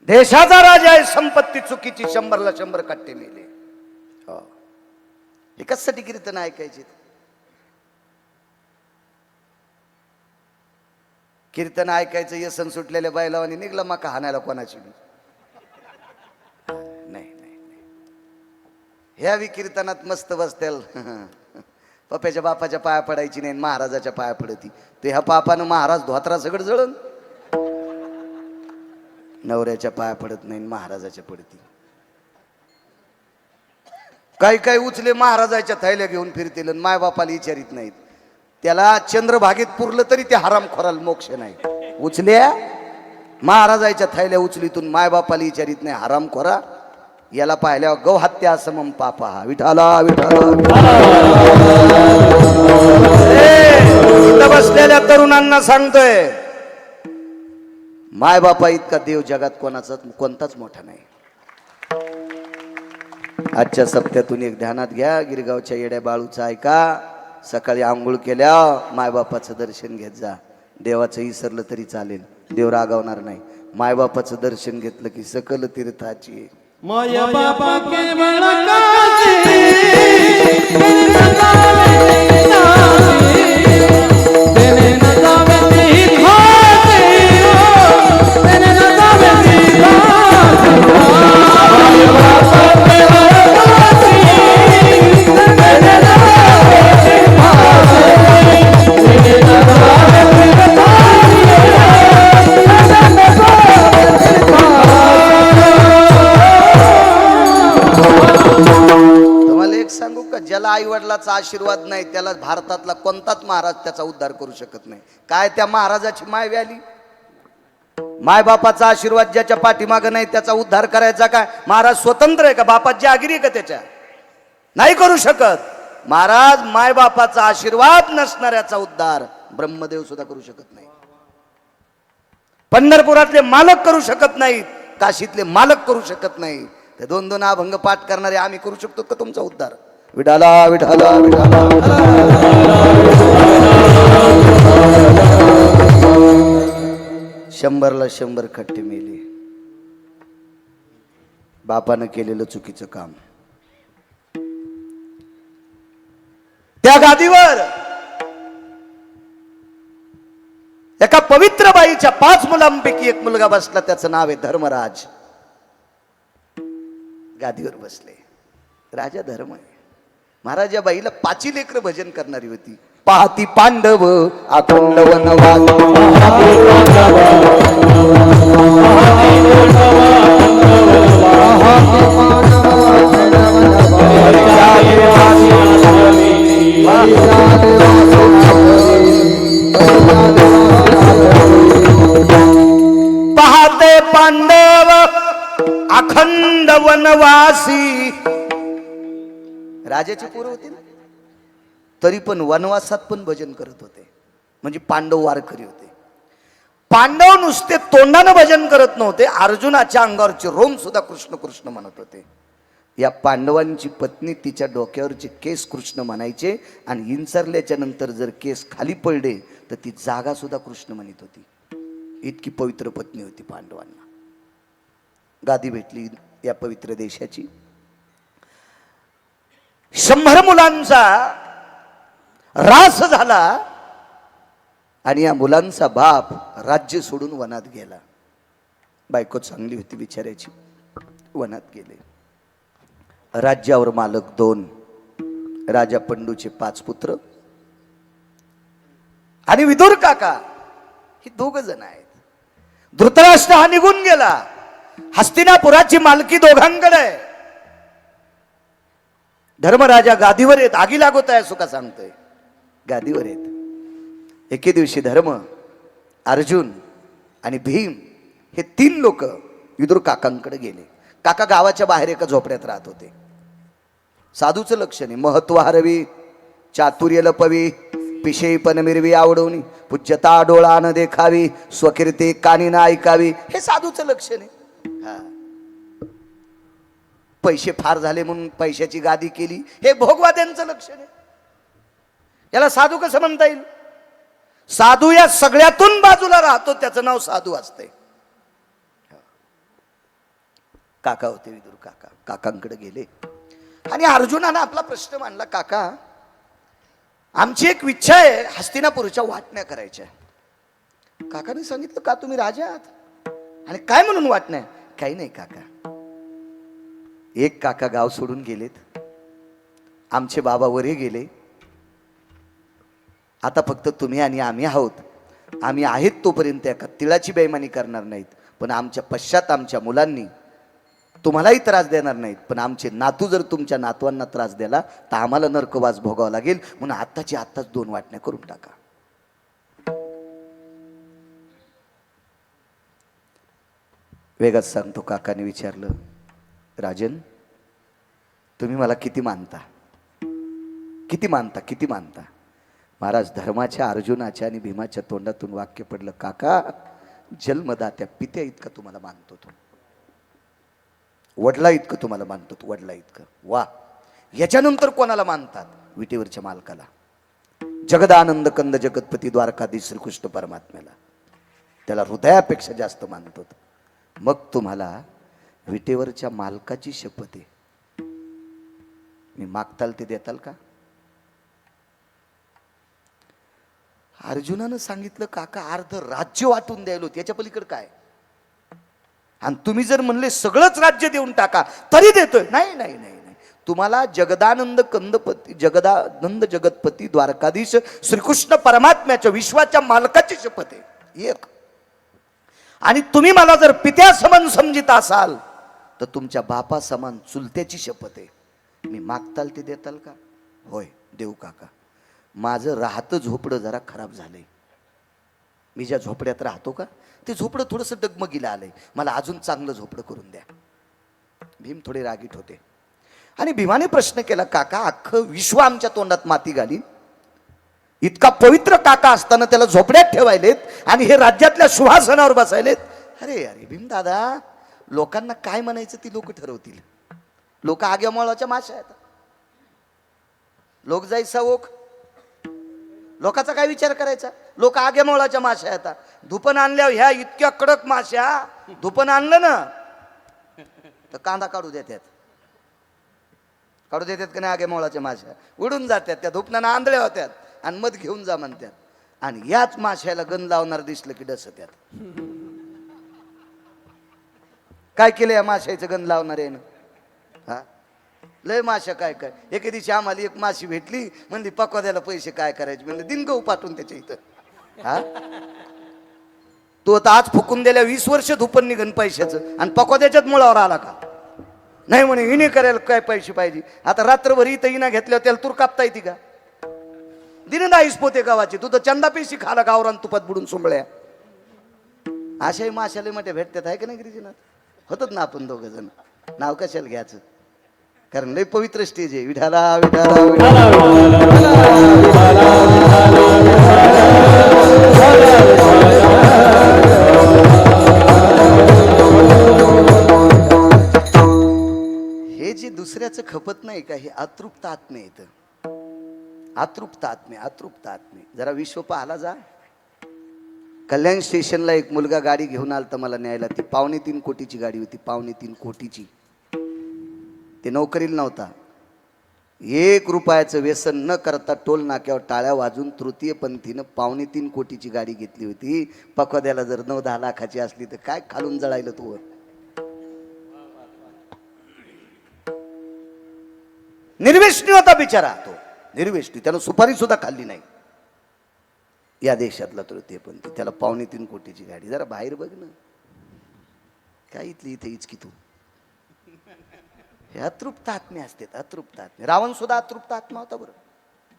देशाचा राजा आहे, संपत्ती चुकीची. 100ला 100 कट्टे मेले. हे कशासाठी कीर्तन ऐकायचे. कीर्तन ऐकायचं येसन सुटलेल्या बायलावानी निघला मका हाणायला कोणाची बी. नाही नाही, ह्या बी कीर्तनात मस्त बसतेल. पप्याच्या बापाच्या पाया पडायची नाही, महाराजाच्या पाया पडती. तर ह्या पापानं महाराज धोत्रा सगळं जळण. नवऱ्याच्या पाया पडत नाही, महाराजाच्या पडती. काही काही उचले महाराजाच्या थैल्या घेऊन फिरतील, मायबापाला विचारित नाहीत. त्याला चंद्रभागेत पुरलं तरी ते हरामखोराला मोक्ष नाही. उचल्या महाराजाच्या थैल्या उचलीतून मायबापाला विचारित नाही, हरामखोरा. याला पाहिल्यावर गौहत्या समम पापा. विठाला विठाला. बसलेल्या तरुणांना सांगतोय, मायबापा इतका देव जगात कोणताच मोठा नाही. आजच्या सप्त्यातून एक ध्यानात घ्या. गिरगावच्या येड्या बाळूचा ऐका. सकाळी आंघोळ केल्या मायबापाचं दर्शन घेत जा. देवाचं विसरलं तरी चालेल, देव रागावणार नाही. मायबापाचं दर्शन घेतलं की सकल तीर्थाची माय बाबा केवळ काशी तेने न जावे ती खाती तेने न जावे ती खाती माय बाबा केवळ काशी तेने न जावे ती खाती तेने न जावे ती खाती तुम्हाला एक सांगू का, ज्याला आई वडिलाचा आशीर्वाद नाही त्याला भारतातला कोणताच महाराज त्याचा उद्धार करू शकत नाही. काय त्या महाराजाची माय व्याली, माय बापाचा आशीर्वाद ज्याच्या पाठीमागं नाही त्याचा उद्धार करायचा काय? महाराज स्वतंत्र आहे का? बापाची आगिरी आहे का त्याच्या? नाही करू शकत. महाराज माय बापाचा आशीर्वाद नसणाऱ्याचा उद्धार ब्रह्मदेव सुद्धा करू शकत नाही. पंढरपुरातले मालक करू शकत नाहीत, काशीतले मालक करू शकत नाही. ते दोन दोन अभंग पाठ करणारे आम्ही करू शकतो का तुमचा उद्धार? विठाला विठाला विठाला शंभरला 100 खट्टे मेले बापानं केलेलं चुकीचं काम. त्या गादीवर एका पवित्र बाईच्या 5 मुलांपैकी एक मुलगा बसला, त्याचं नाव आहे धर्मराज. गादीवर बसले, राजा धर्म आहे. महाराज या बाईला 5 लेकरं भजन करणारी होती. पाहती पांडव अखंड वनवास पाहते पांडव अखंड वनवासी. राजाची पोरं होती ना, तरी पण वनवासात पण भजन करत होते. म्हणजे पांडव वारकरी होते. पांडव नुसते तोंडानं भजन करत नव्हते, अर्जुनाच्या अंगावरचे रोम सुद्धा कृष्ण कृष्ण म्हणत होते. या पांडवांची पत्नी तिच्या डोक्यावरचे केस कृष्ण म्हणायचे, आणि इंचरल्याच्या नंतर जर केस खाली पडले तर ती जागा सुद्धा कृष्ण म्हणत होती. इतकी पवित्र पत्नी होती पांडवांना. गादी भेटली या पवित्र देशाची. 100 मुलांचा रास झाला, आणि या मुलांचा बाप राज्य सोडून वनात गेला. बायको चांगली होती बिचाऱ्याची, वनात गेले. राज्यावर मालक 2, राजा पंडूचे 5 पुत्र आणि विदुर काका, ही 2 जण आहेत. धृतराष्ट्र हा निघून गेला. हस्तिनापुराची मालकी दोघांकडे आहे. धर्मराजा गादीवर येत, आगी लागत आहे सुका सांगतोय, गादीवर येत. एके दिवशी धर्म, अर्जुन आणि भीम हे 3 लोक विदुर काकांकडे गेले. काका गावाच्या बाहेर एका झोपड्यात राहत होते. साधूचं लक्षण आहे. महत्व हरवी, चातुर्य लपवी, पिशेपण मिरवी आवडवणी, पूज्यता डोळा न देखावी, स्वकीर्ती कानी ना ऐकावी, हे साधूचं लक्षण आहे. पैसे फार झाले म्हणून पैशाची गादी केली, हे भोगवाद्यांचं लक्षण आहे. याला साधू कसं म्हणता येईल? साधू या सगळ्यातून बाजूला राहतो, त्याचं नाव साधू असतंय. काका होते विदुर काका. काकांकडे गेले आणि अर्जुनानं आपला प्रश्न मांडला. काका, आमची एक इच्छा आहे, हस्तिनापूरच्या वाटण्या करायच्या. काकाने सांगितलं, का तुम्ही राजा आहात आणि काय म्हणून वाटण्या? काही नाही काका. एक काका गाव सोडून गेलेत, आमचे बाबा वरे गेले, आता फक्त तुम्ही आणि आम्ही आहोत. आम्ही आहेत तोपर्यंत एका तिळाची बेईमानी करणार नाहीत, पण आमच्या पश्चात आमच्या मुलांनी तुम्हालाही त्रास देणार नाहीत. पण आमचे नातू जर तुमच्या नातवांना त्रास दिला तर आम्हाला नरकवास भोगावा लागेल, म्हणून आत्ताची आत्ताच 2 वाटण्या करून टाका. वेगात सांगतो. काकाने विचारलं, राजन, तुम्ही मला किती मानता? किती मानता? किती मानता? महाराज, धर्माच्या, अर्जुनाच्या आणि भीमाच्या तोंडातून वाक्य पडलं, काका, जन्मदात्या पित्या इतका तुम्हाला मानतो तो, वडला इतकं तुम्हाला मानतो तो, वडला इतकं. वा, याच्यानंतर कोणाला मानतात? विटेवरच्या मालकाला, जगदानंद कंद जगतपती द्वारकाधीश श्रीकृष्ण परमात्म्याला. त्याला हृदयापेक्षा जास्त मानतो. मग तुम्हाला विटेवरच्या मालकाची शपथ आहे, मी मागताल ते देताल का? अर्जुनानं सांगितलं काका अर्ध राज्य वाटून द्यायलो, त्याच्या पलीकडे काय? आणि तुम्ही जर म्हणले सगळंच राज्य देऊन टाका तरी देतोय. नाही नाही नाही नाही, तुम्हाला जगदानंद कंदपती, जगदानंद जगतपती द्वारकाधीश श्रीकृष्ण परमात्म्याच्या विश्वाच्या मालकाची शपथ आहे एक. आणि तुम्ही मला जर पित्या समान समजित असाल तर तुमच्या बापा समान चुलत्याची शपथ आहे, मी मागताल ते देताल का? होय देऊ काका. माझं राहतं झोपडं जरा खराब झालंय, मी ज्या झोपड्यात राहतो का ते झोपडं थोडंसं डगमगीला आलंय, मला अजून चांगलं झोपडं करून द्या. भीम थोडे रागीट होते आणि भीमाने प्रश्न केला, काका अख्खं विश्व आमच्या तोंडात माती घालीन, इतका पवित्र काका असताना त्याला झोपड्यात ठेवायलेत आणि हे राज्यातल्या सुहासनावर बसायलेत. अरे अरे भीम दादा, लोकांना काय म्हणायचं ती लोक ठरवतील. लोक आग्यामोळाच्या माश्या आहेत, लोक जायचा ओक, लोकांचा काय विचार करायचा? लोक आग्यामोळाच्या माश्या येतात. धुपण आणल्यावर ह्या इतक्या कडक माश्या, धुपण आणलं ना तर कांदा काढू देतात, काढू देतात का नाही? आग्यामोळाच्या माश्या उडून जातात, त्या धुपणानं आंधळ्या होत्यात आणि मध घेऊन जा म्हणतात. आणि याच माश्याला गण लावणार दिसलं की डसत्यात. काय केलं या माश्याचं गण लावणार आहे ना? हा लय माश्या काय काय. एके दिवशी आम्हाला एक माशी भेटली, म्हणली पकवाद्याला पैसे काय करायचे, म्हणलं दिन गहू पाठवून त्याच्या इथं. हा तो आता आज फुकून दिल्या 20 वर्ष धुपण निघन पैशाचं आणि पकवाद्याच्याच मुळावर आला का? नाही म्हणे हिने करायला काय पैसे पाहिजे. आता रात्रभर इथं हिना घेतल्यावर त्याला तूर कापता येते का? दिन नाहीस पोते गावाचे, तू तर चंदा पैसे खाला गावरान तुपात बुडून सोंबळ्या. अशाही माशाले मोठ्या भेटतात आहे का नाही गिरिजीनाथ? होतात ना आपण दोघं जण, नाव कशाला घ्यायचं, कारण लय पवित्र स्टेज आहे. विठाला विठाला हे जे दुसऱ्याचं खपत नाही का, हे अतृप्त आत्मे येतं. अतृप्त आत्मे, अतृप्त आत्मे. जरा विश्व पाहाला जा. कल्याण स्टेशनला एक मुलगा गाडी घेऊन आलता मला न्यायला. ती 3.25 कोटीची गाडी होती, 3.25 कोटीची. ते नोकरीला नव्हता, 1 रुपयाचं व्यसन न करता टोल नाक्यावर टाळ्या वाजून तृतीय पंथीनं 3.25 कोटीची गाडी घेतली होती. पकवाद्याला जर 9-10 लाखाची असली तर काय खालून जळायला तू. निर्वेशनी होता बिचारा तो, निर्वेशनी. त्यानं सुपारी सुद्धा खाल्ली नाही. या देशातला तृतीय पंथी, त्याला 3.25 कोटीची गाडी. जरा बाहेर बघ ना, काय इथली इथे इचकी तू. हे अतृप्त आत्मे असतात, अतृप्त आत्मे. रावण सुद्धा अतृप्त आत्मा होता बरं.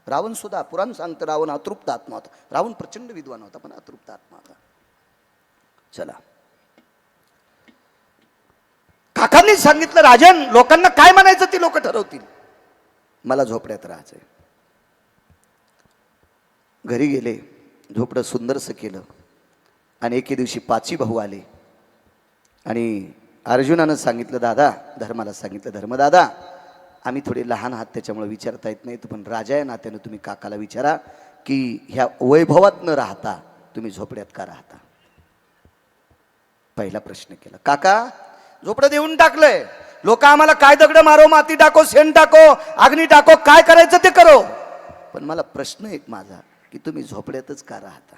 रावण सुद्धा, पुराण सांगतं रावण अतृप्त आत्मा होता. रावण प्रचंड विद्वान होता पण अतृप्त आत्मा होता. चला, काकांनी सांगितलं, राजन लोकांना काय म्हणायचं ते लोक ठरवतील, मला झोपड्यात राहायचंय. घरी गेले, झोपडं सुंदरसं केलं. आणि एके दिवशी 5 भाऊ आले आणि अर्जुनानं सांगितलं, दादा, धर्माला सांगितलं, धर्मदादा आम्ही थोडे लहान आहात त्याच्यामुळे विचारता येत नाही, पण राजा या नात्यानं तुम्ही काकाला विचारा की ह्या वैभवात न राहता तुम्ही झोपड्यात का राहता. पहिला प्रश्न केला. काका झोपडं देऊन टाकलंय, लोक आम्हाला काय दगड मारो, माती टाको, शेण टाको, अग्नी टाको, काय करायचं ते करो, पण मला प्रश्न एक माझा की तुम्ही झोपड्यातच का राहता.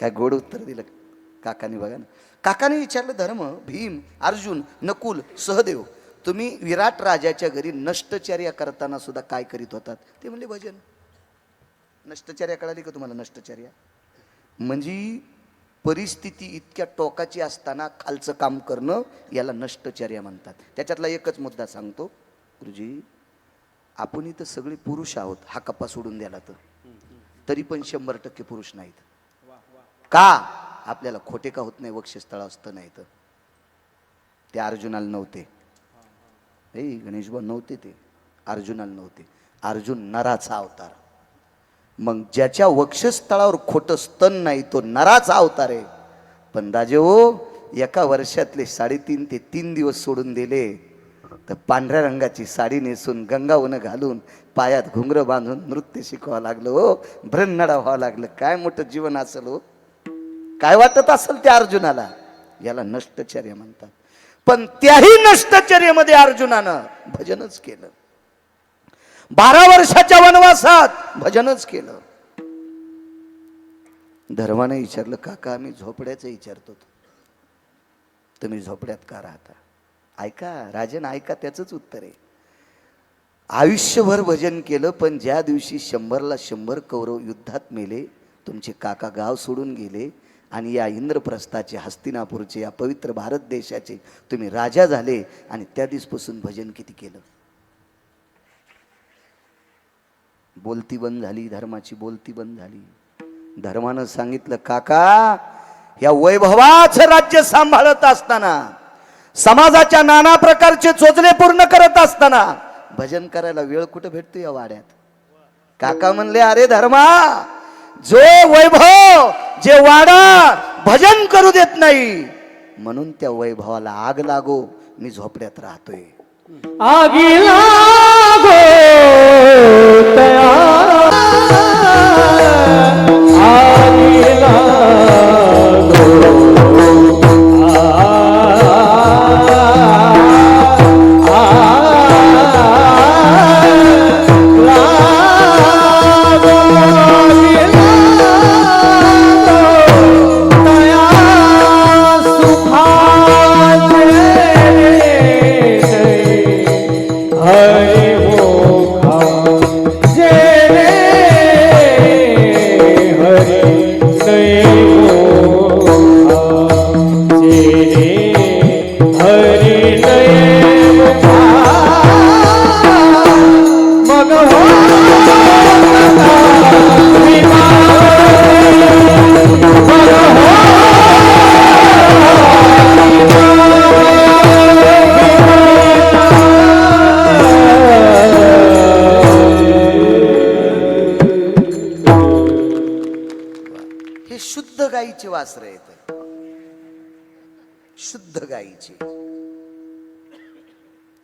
काय गोड उत्तर दिलं काकाने. बघा ना, काकाने विचारलं, धर्म, भीम, अर्जुन, नकुल, सहदेव, तुम्ही विराट राजाच्या घरी नष्टचर्या करताना सुद्धा काय करीत होतात? ते म्हणले भजन. नष्टचर्या कळाली का तुम्हाला? नष्टचर्या म्हणजे परिस्थिती इतक्या टोकाची असताना खालचं काम करणं, याला नष्टचर्या म्हणतात. त्याच्यातला एकच मुद्दा सांगतो गुरुजी, आपण इथं सगळे पुरुष आहोत, हा कप्पा सोडून द्याला तर तरी पण 100% पुरुष नाहीत. का? आपल्याला खोटे का होत नाही, वक्षस्थळ असतं नाही तर. ते अर्जुनाला नव्हते, गणेशभाऊ नव्हते, ते अर्जुनाला नव्हते. अर्जुन नराचा अवतार. मग ज्याच्या वक्षस्थळावर खोटं स्तन नाही तो नराचा अवतार आहे. पण राजे हो, एका वर्षातले 3.5 ते 3 दिवस सोडून दिले तर पांढऱ्या रंगाची साडी नेसून, गंगावन घालून, पायात घुंगरं बांधून नृत्य शिकवावं लागलं हो, भ्रन्नडा व्हावं लागलं. काय मोठं जीवन असेल हो. काय वाटत असेल त्या अर्जुनाला. याला नष्टचर्या म्हणतात. पण त्याही नष्टचर्येमध्ये अर्जुनानं भजनच केलं. 12 वर्षाच्या वनवासात भजनच केलं. धर्माने विचारलं, काका आम्ही झोपड्याचं विचारतो, तुम्ही झोपड्यात का राहता? ऐका राजन, ऐका, त्याचंच उत्तर आहे. आयुष्यभर भजन केलं, पण ज्या दिवशी 100ला 100 कौरव युद्धात मेले, तुमचे काका गाव सोडून गेले आणि या इंद्रप्रस्थाचे, हस्तिनापूरचे, या पवित्र भारत देशाचे तुम्ही राजा झाले, आणि त्या दिवसपासून भजन किती केलं? बोलती बंद झाली, धर्माची बोलती बंद झाली. धर्मानं सांगितलं, काका या वैभवाचं राज्य सांभाळत असताना, समाजाच्या नाना प्रकारचे चोचले पूर्ण करत असताना भजन करायला वेळ कुठं भेटतो या वाड्यात? काका म्हणले, अरे धर्मा, जो वैभव, जे वाडा भजन करू देत नाही, म्हणून त्या वैभवाला आग लागो, मी झोपड्यात राहतोय. आगी लागो तया, आगी लागो, गाईची वासर येत, शुद्ध गाईची.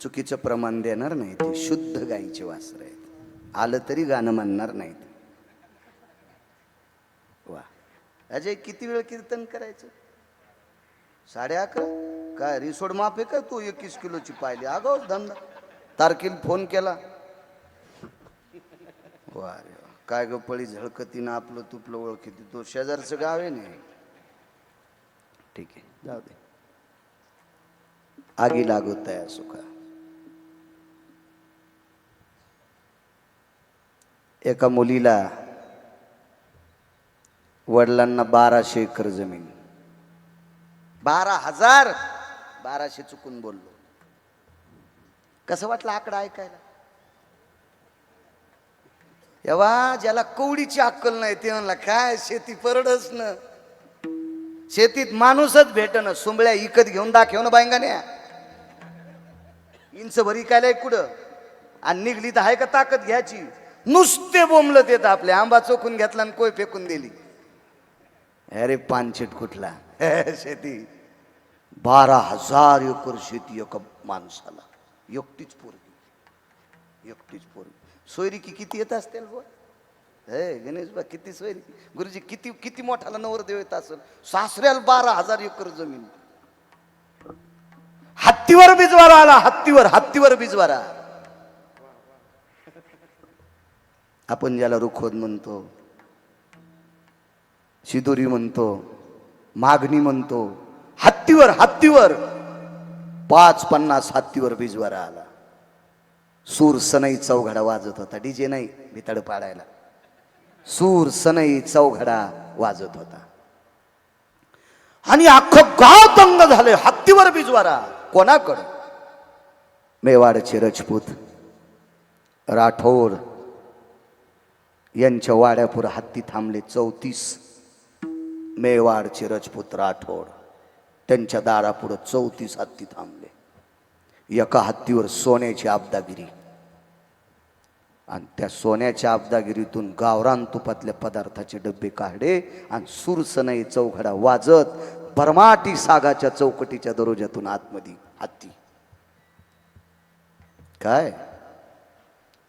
चुकीचं प्रमाण देणार नाही, ते शुद्ध गाईची वासर आहेत. आलं तरी गाणं म्हणणार नाहीत. वा अजय, किती वेळ कीर्तन करायचं? 11:30? काय रिसोड माफ आहे का तू? 21 किलोची पाहिली अगो धंदा. तारखेला फोन केला, वा रे वा, काय ग पळी झळकतीनं आपलं तुपलं ओळखीती. तो शेजारचं गाव आहे ना. ठीक आहे, जाऊ दे. आगी लागो तया सुखा. एका मुलीला वडिलांना 1200 एकर जमीन. 12,000, 1200 चुकून बोललो. कसं वाटलं आकडा ऐकायला? एव्हा ज्याला कवडीची अक्कल नाही ते म्हणला, काय शेती परडच न, शेतीत माणूसच भेटन. सुंबळ्या इकत घेऊन दाखव ना बायंगाने. इंच भरी काय कुठं, आणि निघली तर आहे का ताकद घ्यायची? नुसते बोंबलत येत. आपले आंबा चोखून घेतला आणि कोय फेकून दिली. अरे पानचिट कुठला शेती. 12,000 एकर शेती एका माणसाला. एकटीच पोरगी, एकटीच पोरगी. सोयरिकी किती येत असतील बुवा? हे गणेश बा, किती सोयरिकी. गुरुजी किती किती मोठाला नवरदेव येत असेल. सासऱ्याला 12,000 एकर जमीन. हत्तीवर बिजवारा आला, हत्तीवर, हत्तीवर बिजवारा. आपण ज्याला रुखवत म्हणतो, शिदोरी म्हणतो, मागणी म्हणतो, हत्तीवर, हत्तीवर 550 हत्तीवर बिजवारा आला. सूर सनई चौघडा वाजत होता. डीजे नाही भितड पाडायला. सूर सनई चौघडा वाजत होता आणि अख्खं गाव दंग झाले. हत्तीवर बिजवारा कोणाकडं? मेवाडचे राजपूत राठोड यांच्या वाड्यापुढे हत्ती थांबले. 34 मेवाडचे राजपूत राठोड, त्यांच्या दारापुढे 34 हत्ती थांबले. एका हत्तीवर सोन्याची आबदागिरी, आणि त्या सोन्याच्या आबदागिरीतून गावरान तुपातल्या पदार्थाचे डब्बे काढले आणि सुरसनई चौघडा वाजत भरमाटी सागाच्या चौकटीच्या दरोज्यातून आतमध्ये हत्ती. काय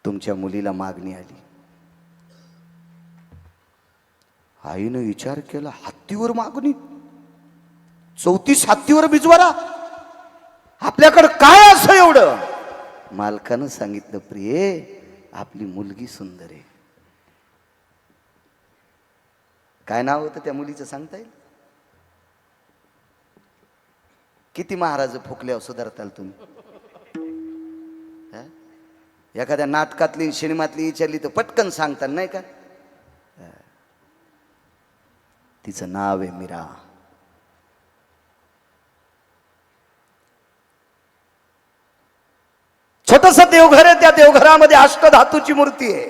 तुमच्या मुलीला मागणी आली. आईनं विचार केला, हत्तीवर मागणी, 34 हत्तीवर बिजवारा. आपल्याकडं काय असं एवढं? मालकानं सांगितलं, प्रिये आपली मुलगी सुंदर आहे. काय नाव होतं त्या मुलीचं सांगता येईल? किती महाराज फुकल्यावर सुधारताल तुम्ही? एखाद्या नाटकातली सिनेमातली विचारली तर पटकन सांगताल नाही का? तिचं नाव आहे मीरा. छोटस देवघर आहे. त्या देवघरामध्ये अष्टधातूची मूर्ती आहे.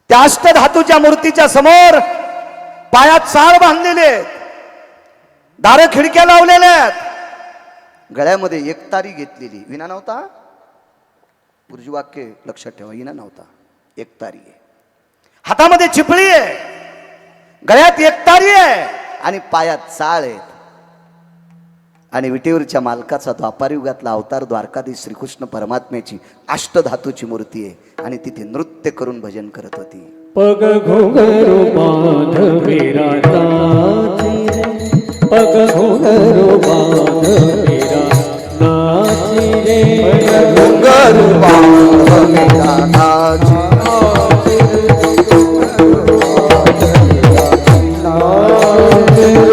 त्या अष्टधातूच्या मूर्तीच्या समोर पायात साळ बांधलेले आहेत, दार खिडक्या लावलेल्या आहेत, गळ्यामध्ये एकतारी घेतलेली. विना नव्हता, गुरुजी वाक्य लक्षात ठेवा, विना नव्हता, एकतारी आहे. हातामध्ये चिपळी आहे, गळ्यात एकतारी आहे आणि पायात साळ आहेत. आणि विटेवरच्या मालकाचा द्वापारयुगातला अवतार द्वारकाधीश श्रीकृष्ण परमात्म्याची अष्टधातूची मूर्ती आहे आणि तिथे नृत्य करून भजन करत होती. पग घुंघरू बांध मेरा नाची रे, पग घुंघरू बांध मेरा नाची रे, पग घुंघरू बांध मेरा नाची.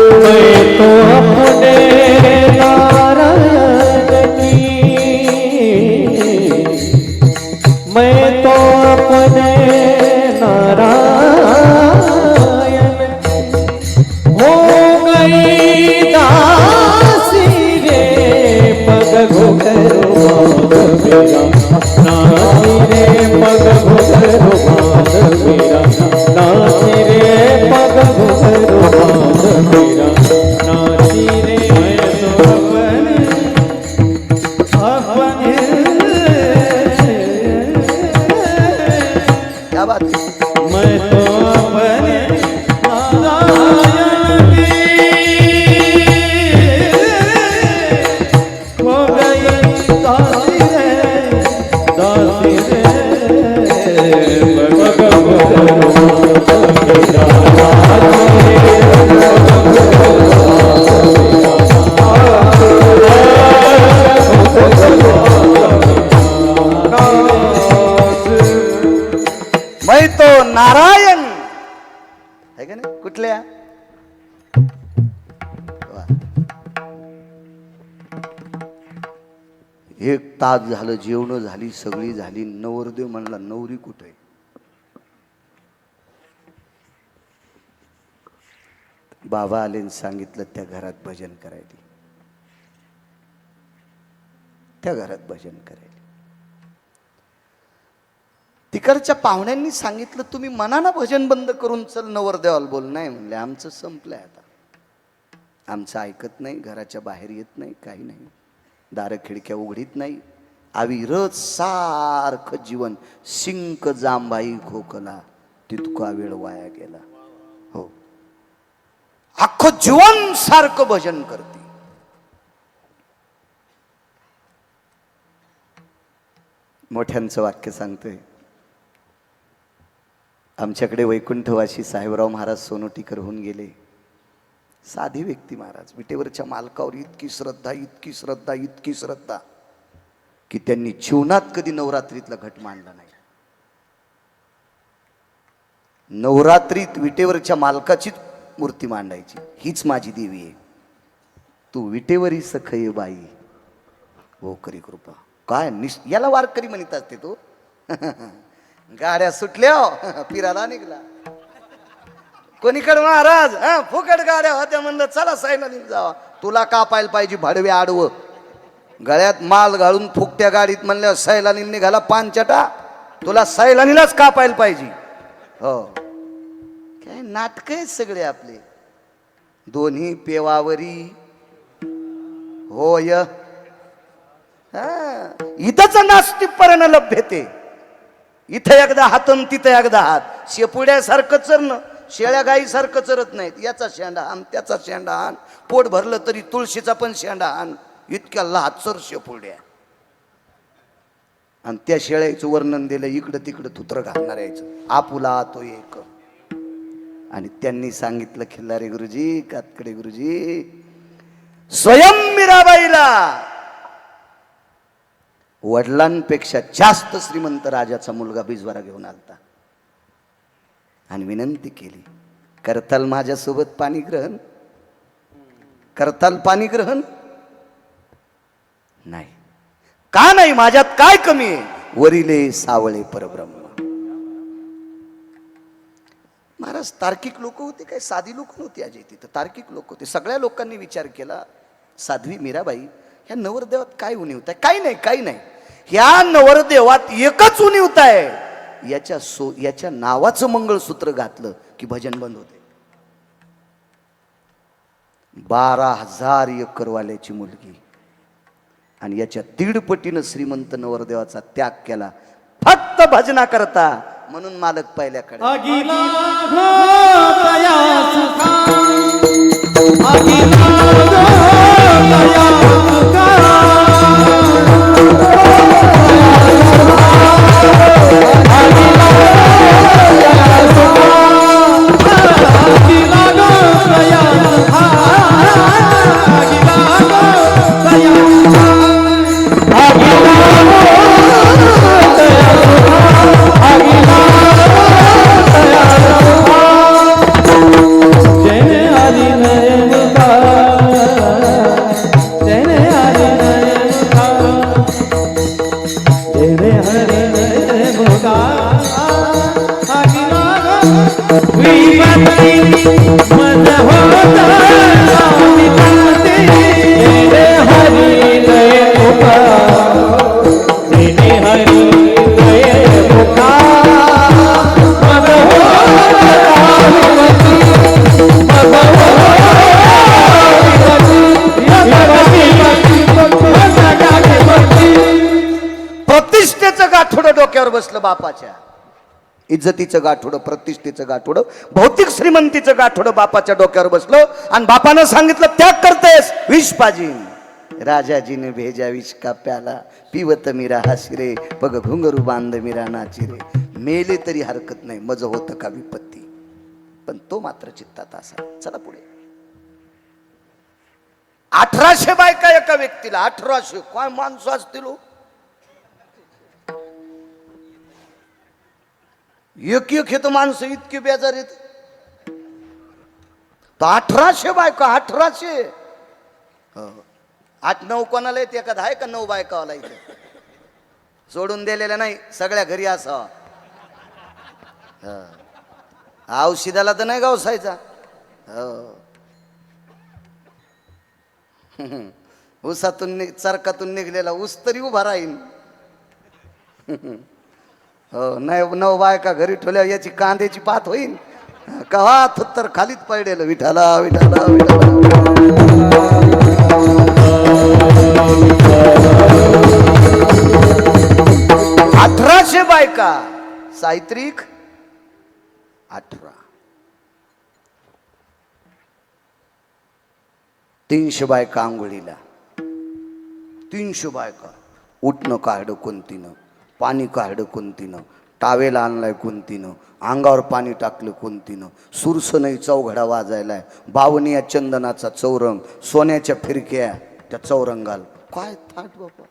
मैं तो अपने नारायण की, मैं तो अपने नारायण हो गई दासी रे, पग घुंघरू बांध मेरा नाची रे, पग घुंघरू बांध मेरा नाची रे, पग घुंघरू बांध मेरा नाची रे. क्या बात है? मैं तो अपने नारायण की हो गई दासी रे, दासी रे, पग घुंघरू बांध मेरा नाची मैं तो नारायण है का नाही? कुठल्या? वा. एक तास झालं, जेवण झाली, सगळी झाली. नवरदेव म्हणला, नवरी कुठे? बाबा आले आणि सांगितलं त्या घरात भजन करायला. त्या घरात भजन करायला. तिकडच्या पाहुण्यांनी सांगितलं, तुम्ही मनानं भजन बंद करून चल नवरदेवाला बोल. नाही म्हणले, आमचं संपलंय आता, आमचं ऐकत नाही, घराच्या बाहेर येत नाही, काही नाही, दार खिडक्या उघडीत नाही, अविरत सारखं जीवन, शिंक जांभाई खोकला, तितका वेळ वाया गेला. हो, अख्खं जीवन सारखं भजन करते. मोठ्यांचं वाक्य सांगतोय. आमच्याकडे वैकुंठवासी साहेबराव महाराज सोनोटीकर होऊन गेले. साधी व्यक्ती महाराज, विटेवरच्या मालकावर इतकी श्रद्धा, इतकी श्रद्धा, इतकी श्रद्धा की त्यांनी जीवनात कधी नवरात्रीतला घट मांडला नाही. नवरात्रीत विटेवरच्या मालकाचीच मूर्ती मांडायची. हीच माझी देवी आहे, तू विटेवरी सखय बाई, हो करी कृपा. काय याला वारकरी म्हणत असते तो. गाड्या सुटल्या, फिरायला निघला. कोणीकडे महाराज, फुकट गाड्या होत्या, म्हणलं चला सैलानीला जावा. तुला कापायला पाहिजे भडवे आडवं, गळ्यात माल घालून फुकट्या गाडीत म्हणल्या सैलानी निघाला पानचटा. तुला सैलानीलाच कापायला पाहिजे. हो, काय नाटक आहेत सगळे आपले. दोन्ही पेवावरी होय. इथंच नास्तिकपणानं लभ्यते. इथं एकदा हातन तिथं एकदा हात. शेपुड्यासारखं चरणं, शेळ्या गाई सारखं चरत नाहीत. याचा शेंडा आण, त्याचा शेंडा आण, पोट भरलं तरी तुळशीचा पण शेंडा आण. इतक्या लाचर शेपुड्या. आणि त्या शेळ्याचं वर्णन दिलं, इकडं तिकडं थुत्र घालणार यायचं, आपुला तो एक. आणि त्यांनी सांगितलं, खिल्लारे गुरुजी, कातकडे गुरुजी, स्वयं मीराबाईला वडिलांपेक्षा जास्त श्रीमंत राजाचा मुलगा बिजवारा घेऊन आलता आणि विनंती केली, करताल माझ्यासोबत पाणी ग्रहण? करताल पाणी ग्रहण? नाही. का नाही? माझ्यात काय कमी आहे? वरिले सावळे परब्रह्म. महाराज तार्किक लोक होते काय? साधी लोक नव्हती अजय तिथं, तार्किक लोक होते. सगळ्या लोकांनी विचार केला, साध्वी मीराबाई ह्या नवरदेवात काय उणीवत आहे? काही नाही, काही नाही. ह्या नवरदेवात एकच उणीवत आहे, याच्या नावाचं मंगळसूत्र घातलं की भजन बंद होते. 12,000 एकरवाल्याची मुलगी आणि याच्या 1.5 पटीनं श्रीमंत नवरदेवाचा त्याग केला फक्त भजना करता. म्हणून मालक पहिल्याकडे अगिला दया सुखा, अगिला दया सुखा, प्रतिष्ठेचं गाठोडं डोक्यावर बसलं बापाच्या. इज्जतीचं गाठोडं, प्रतिष्ठेचं गाठोडं, भौतिक श्रीमंतीचं गाठोडं बापाच्या डोक्यावर बसलं आणि बापानं सांगितलं त्याग करतेस विष पाजीन. राजाजीने भेजा विष का प्याला, पिवत मीरा हाशिरे, बघ घुंगरू बांध मीरा नाचिरे. मेले तरी हरकत नाही, मज होतं का विपत्ती, पण तो मात्र चित्तात असा. चला पुढे. 1800 बायका एका व्यक्तीला. 1800 काय माणसं असतील हो. एक हे तर माणसं इतकी बेजार येत. 1800 बायका. 1800. 8-9 कोणाला येते? एखादा आहे का 9 बायकावाला इथे? सोडून दिलेल्या नाही, सगळ्या घरी असावा. औषधाला तर नाही गावसायचा. ऊसातून चरकातून निघलेला ऊस तरी उभा राहील. हो नाही, 9 बायका घरी ठेवल्या याची कांद्याची पात होईल. कवा तर खालीच पडलेलं. विठाला विठाला विठाला. 1800 बायका. साहित्रिक 18. 300 बायका आंघोळीला. 300 बायका. उठणं काढलं कोणतीनं, पाणी काढलं कोणतीनं, टावेल आणलाय कोणतीनं, अंगावर पाणी टाकलं कोणतीनं, सुरस नाही चौघडा वाजायलाय, बावनिया चंदनाचा चौरंग, सोन्याच्या फिरक्या त्या चौरंगाल. काय थाट बाबा.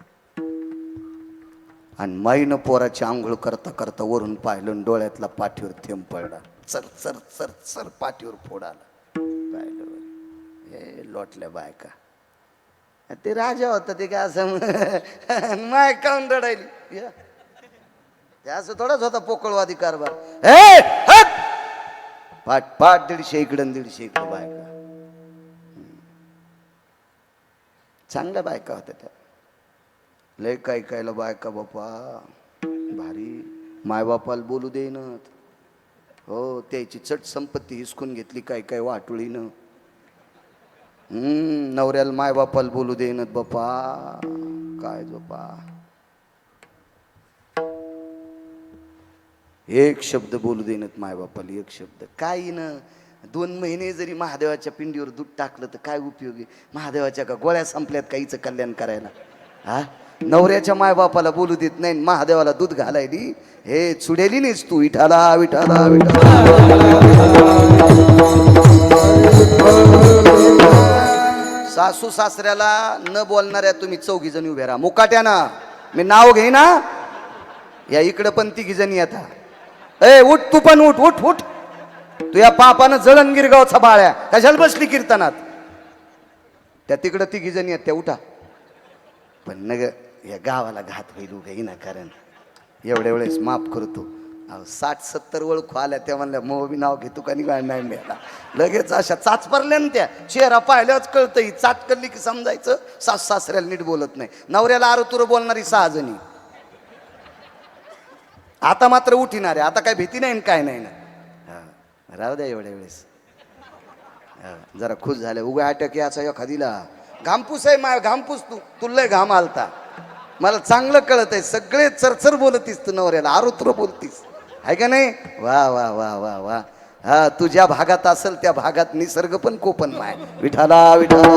आणि माईनं पोराची आंघोळ करता करता वरून पाहिलं, डोळ्यातला पाठीवर थेंब पडला. चर चर चर चर पाठीवर फोड आला. पाहिलं हे लोटल्या बायका. ते राजा होता ते काय असं माय काऊन रडायली. ते असं थोडाच होता पोकळवादी कारभार. पाठ पाठ 150 इकडं 150 इकडं बायका. चांगल्या बायका होत्या त्या. लय काय कायला बायका बापा भारी. मायबापाला बोलू देईनत. हो त्याची चट संपत्ती हिसकून घेतली काय काय वाटुळीनं. नवऱ्याला मायबापाला बोलू देईनत बापा. काय बापा एक शब्द बोलू देईनत मायबापाला. एक शब्द काही न. 2 महिने जरी महादेवाच्या पिंडीवर दूध टाकलं तर काय उपयोगी. महादेवाच्या का गोळ्या संपल्यात काहीचं कल्याण करायला. हा नवऱ्याच्या मायबापाला बोलू देत नाही, महादेवाला दूध घालायली. हे चुडेली नाहीस तू. विठाला विठाला विठाला. सासू सासऱ्याला न बोलणाऱ्या तुम्ही 4 जणी उभ्या राहा मुकाट्याना. मी नाव घेईन ना. या इकडं पण तिघी जणी आता. ए उठ, तू पण उठ उठ उठ. तू या पापानं जळण गिरगावचा बाळ्या कशाला बसली कीर्तनात. त्या तिकडं तिघी जणी आहेत त्या, उठा. पण नग या गावाला घात होईल उगा ना, कारण एवढ्या वेळेस माफ करतो. 60-70 ओळखू आल्या त्या म्हणल्या मग मी नाव घेतो का नाही मिळाला. लगेच अशा चाच पडल्या ना त्या. चेहरा पाहिल्याच कळतं ही चाच करली की समजायचं सास सासऱ्याला नीट बोलत नाही. नवऱ्याला आरोतुर बोलणारी 6 जणी. आता मात्र उठीणार आहे. आता काय भीती नाही काय नाही ना. राहू द्या एवढ्या वेळेस. जरा खुश झाले. उगा अटॅक याचा एखादीला घामपूस आहे माय. घामपूस तू लय घाम आलता. मला चांगलं कळत आहे. सगळे चरचर बोलतीस तू नवऱ्याला, आरोत्र बोलतीस आहे का नाही. वा वा वा वा वा. हा तू ज्या भागात असेल त्या भागात निसर्ग पण कोपन माय. विठाला विठाला.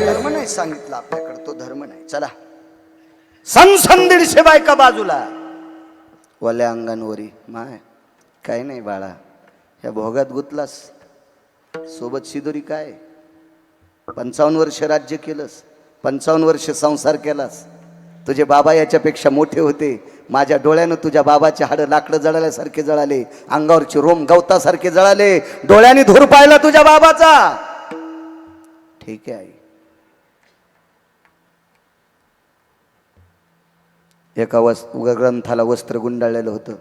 धर्म नाही सांगितलं आपल्याकडे, तो धर्म नाही. चला सन 150 बायका बाजूला. वल्या अंगांवरी माय काय नाही बाळा. ह्या भोगात गुतलास, सोबत शिदोरी काय. 55 वर्ष राज्य केलंस, 55 वर्ष संसार केलास. तुझे बाबा याच्यापेक्षा मोठे होते. माझ्या डोळ्यानं तुझ्या बाबाचे हाडं लाकडं जळाल्यासारखे जळाले, अंगावरचे रोम गवतासारखे जळाले. डोळ्याने धूर पाहिला तुझ्या बाबाचा. ठीक आहे आई. एका ग्रंथाला वस्त्र गुंडाळलेलं होतं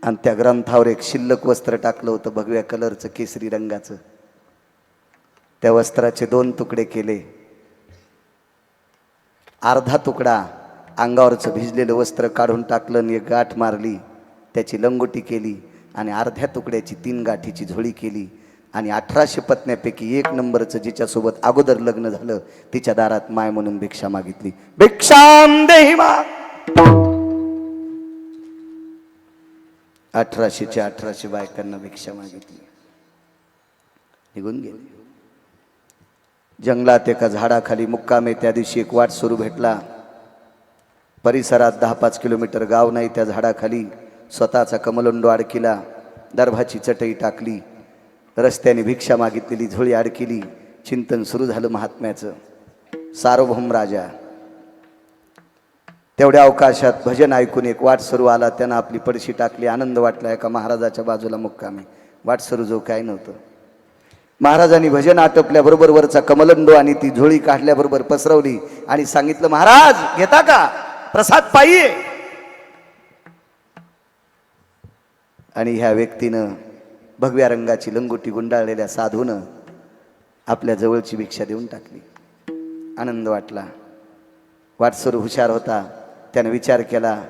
आणि त्या ग्रंथावर एक शिल्लक वस्त्र टाकलं होतं भगव्या कलरचं, केसरी रंगाचं. त्या वस्त्राचे 2 तुकडे केले. अर्धा तुकडा अंगावरचं भिजलेलं वस्त्र काढून टाकलं आणि एक गाठ मारली, त्याची लंगोटी केली आणि अर्ध्या तुकड्याची 3 गाठीची झोळी केली आणि 1800 पत्न्यापैकी 1 नंबरचं जिच्यासोबत अगोदर लग्न झालं तिच्या दारात माय म्हणून भिक्षा मागितली. भिक्षाम देहि मा. 1800च्या 1800 बायकांना भिक्षा मागितली. निघून गेली. जंगलात एका झाडाखाली मुक्कामे. त्या दिवशी एक वाट सुरू भेटला. परिसरात 10-5 किलोमीटर गाव नाही. त्या झाडाखाली स्वतःचा कमलोंडो अडकिला, दर्भाची चटई टाकली, रस्त्याने भिक्षा मागितलेली झोळी अडकिली. चिंतन सुरू झालं महात्म्याचं. सार्वभौम राजा. तेवढ्या अवकाशात भजन ऐकून एक वाटसरू आला. त्यानं आपली पडशी टाकली. आनंद वाटला. एका महाराजाच्या बाजूला मुक्कामी. वाटसरू जो काय नव्हतं. महाराजांनी भजन आटपल्याबरोबर वरचा कमलंडो आणि ती झोळी काढल्याबरोबर पसरवली आणि सांगितलं, महाराज घेता का प्रसाद पाहिजे. आणि ह्या व्यक्तीनं भगव्या रंगाची लंगोटी गुंडाळलेल्या साधूनं आपल्या जवळची भिक्षा देऊन टाकली. आनंद वाटला. वाटसरू हुशार होता. त्याने विचार केला,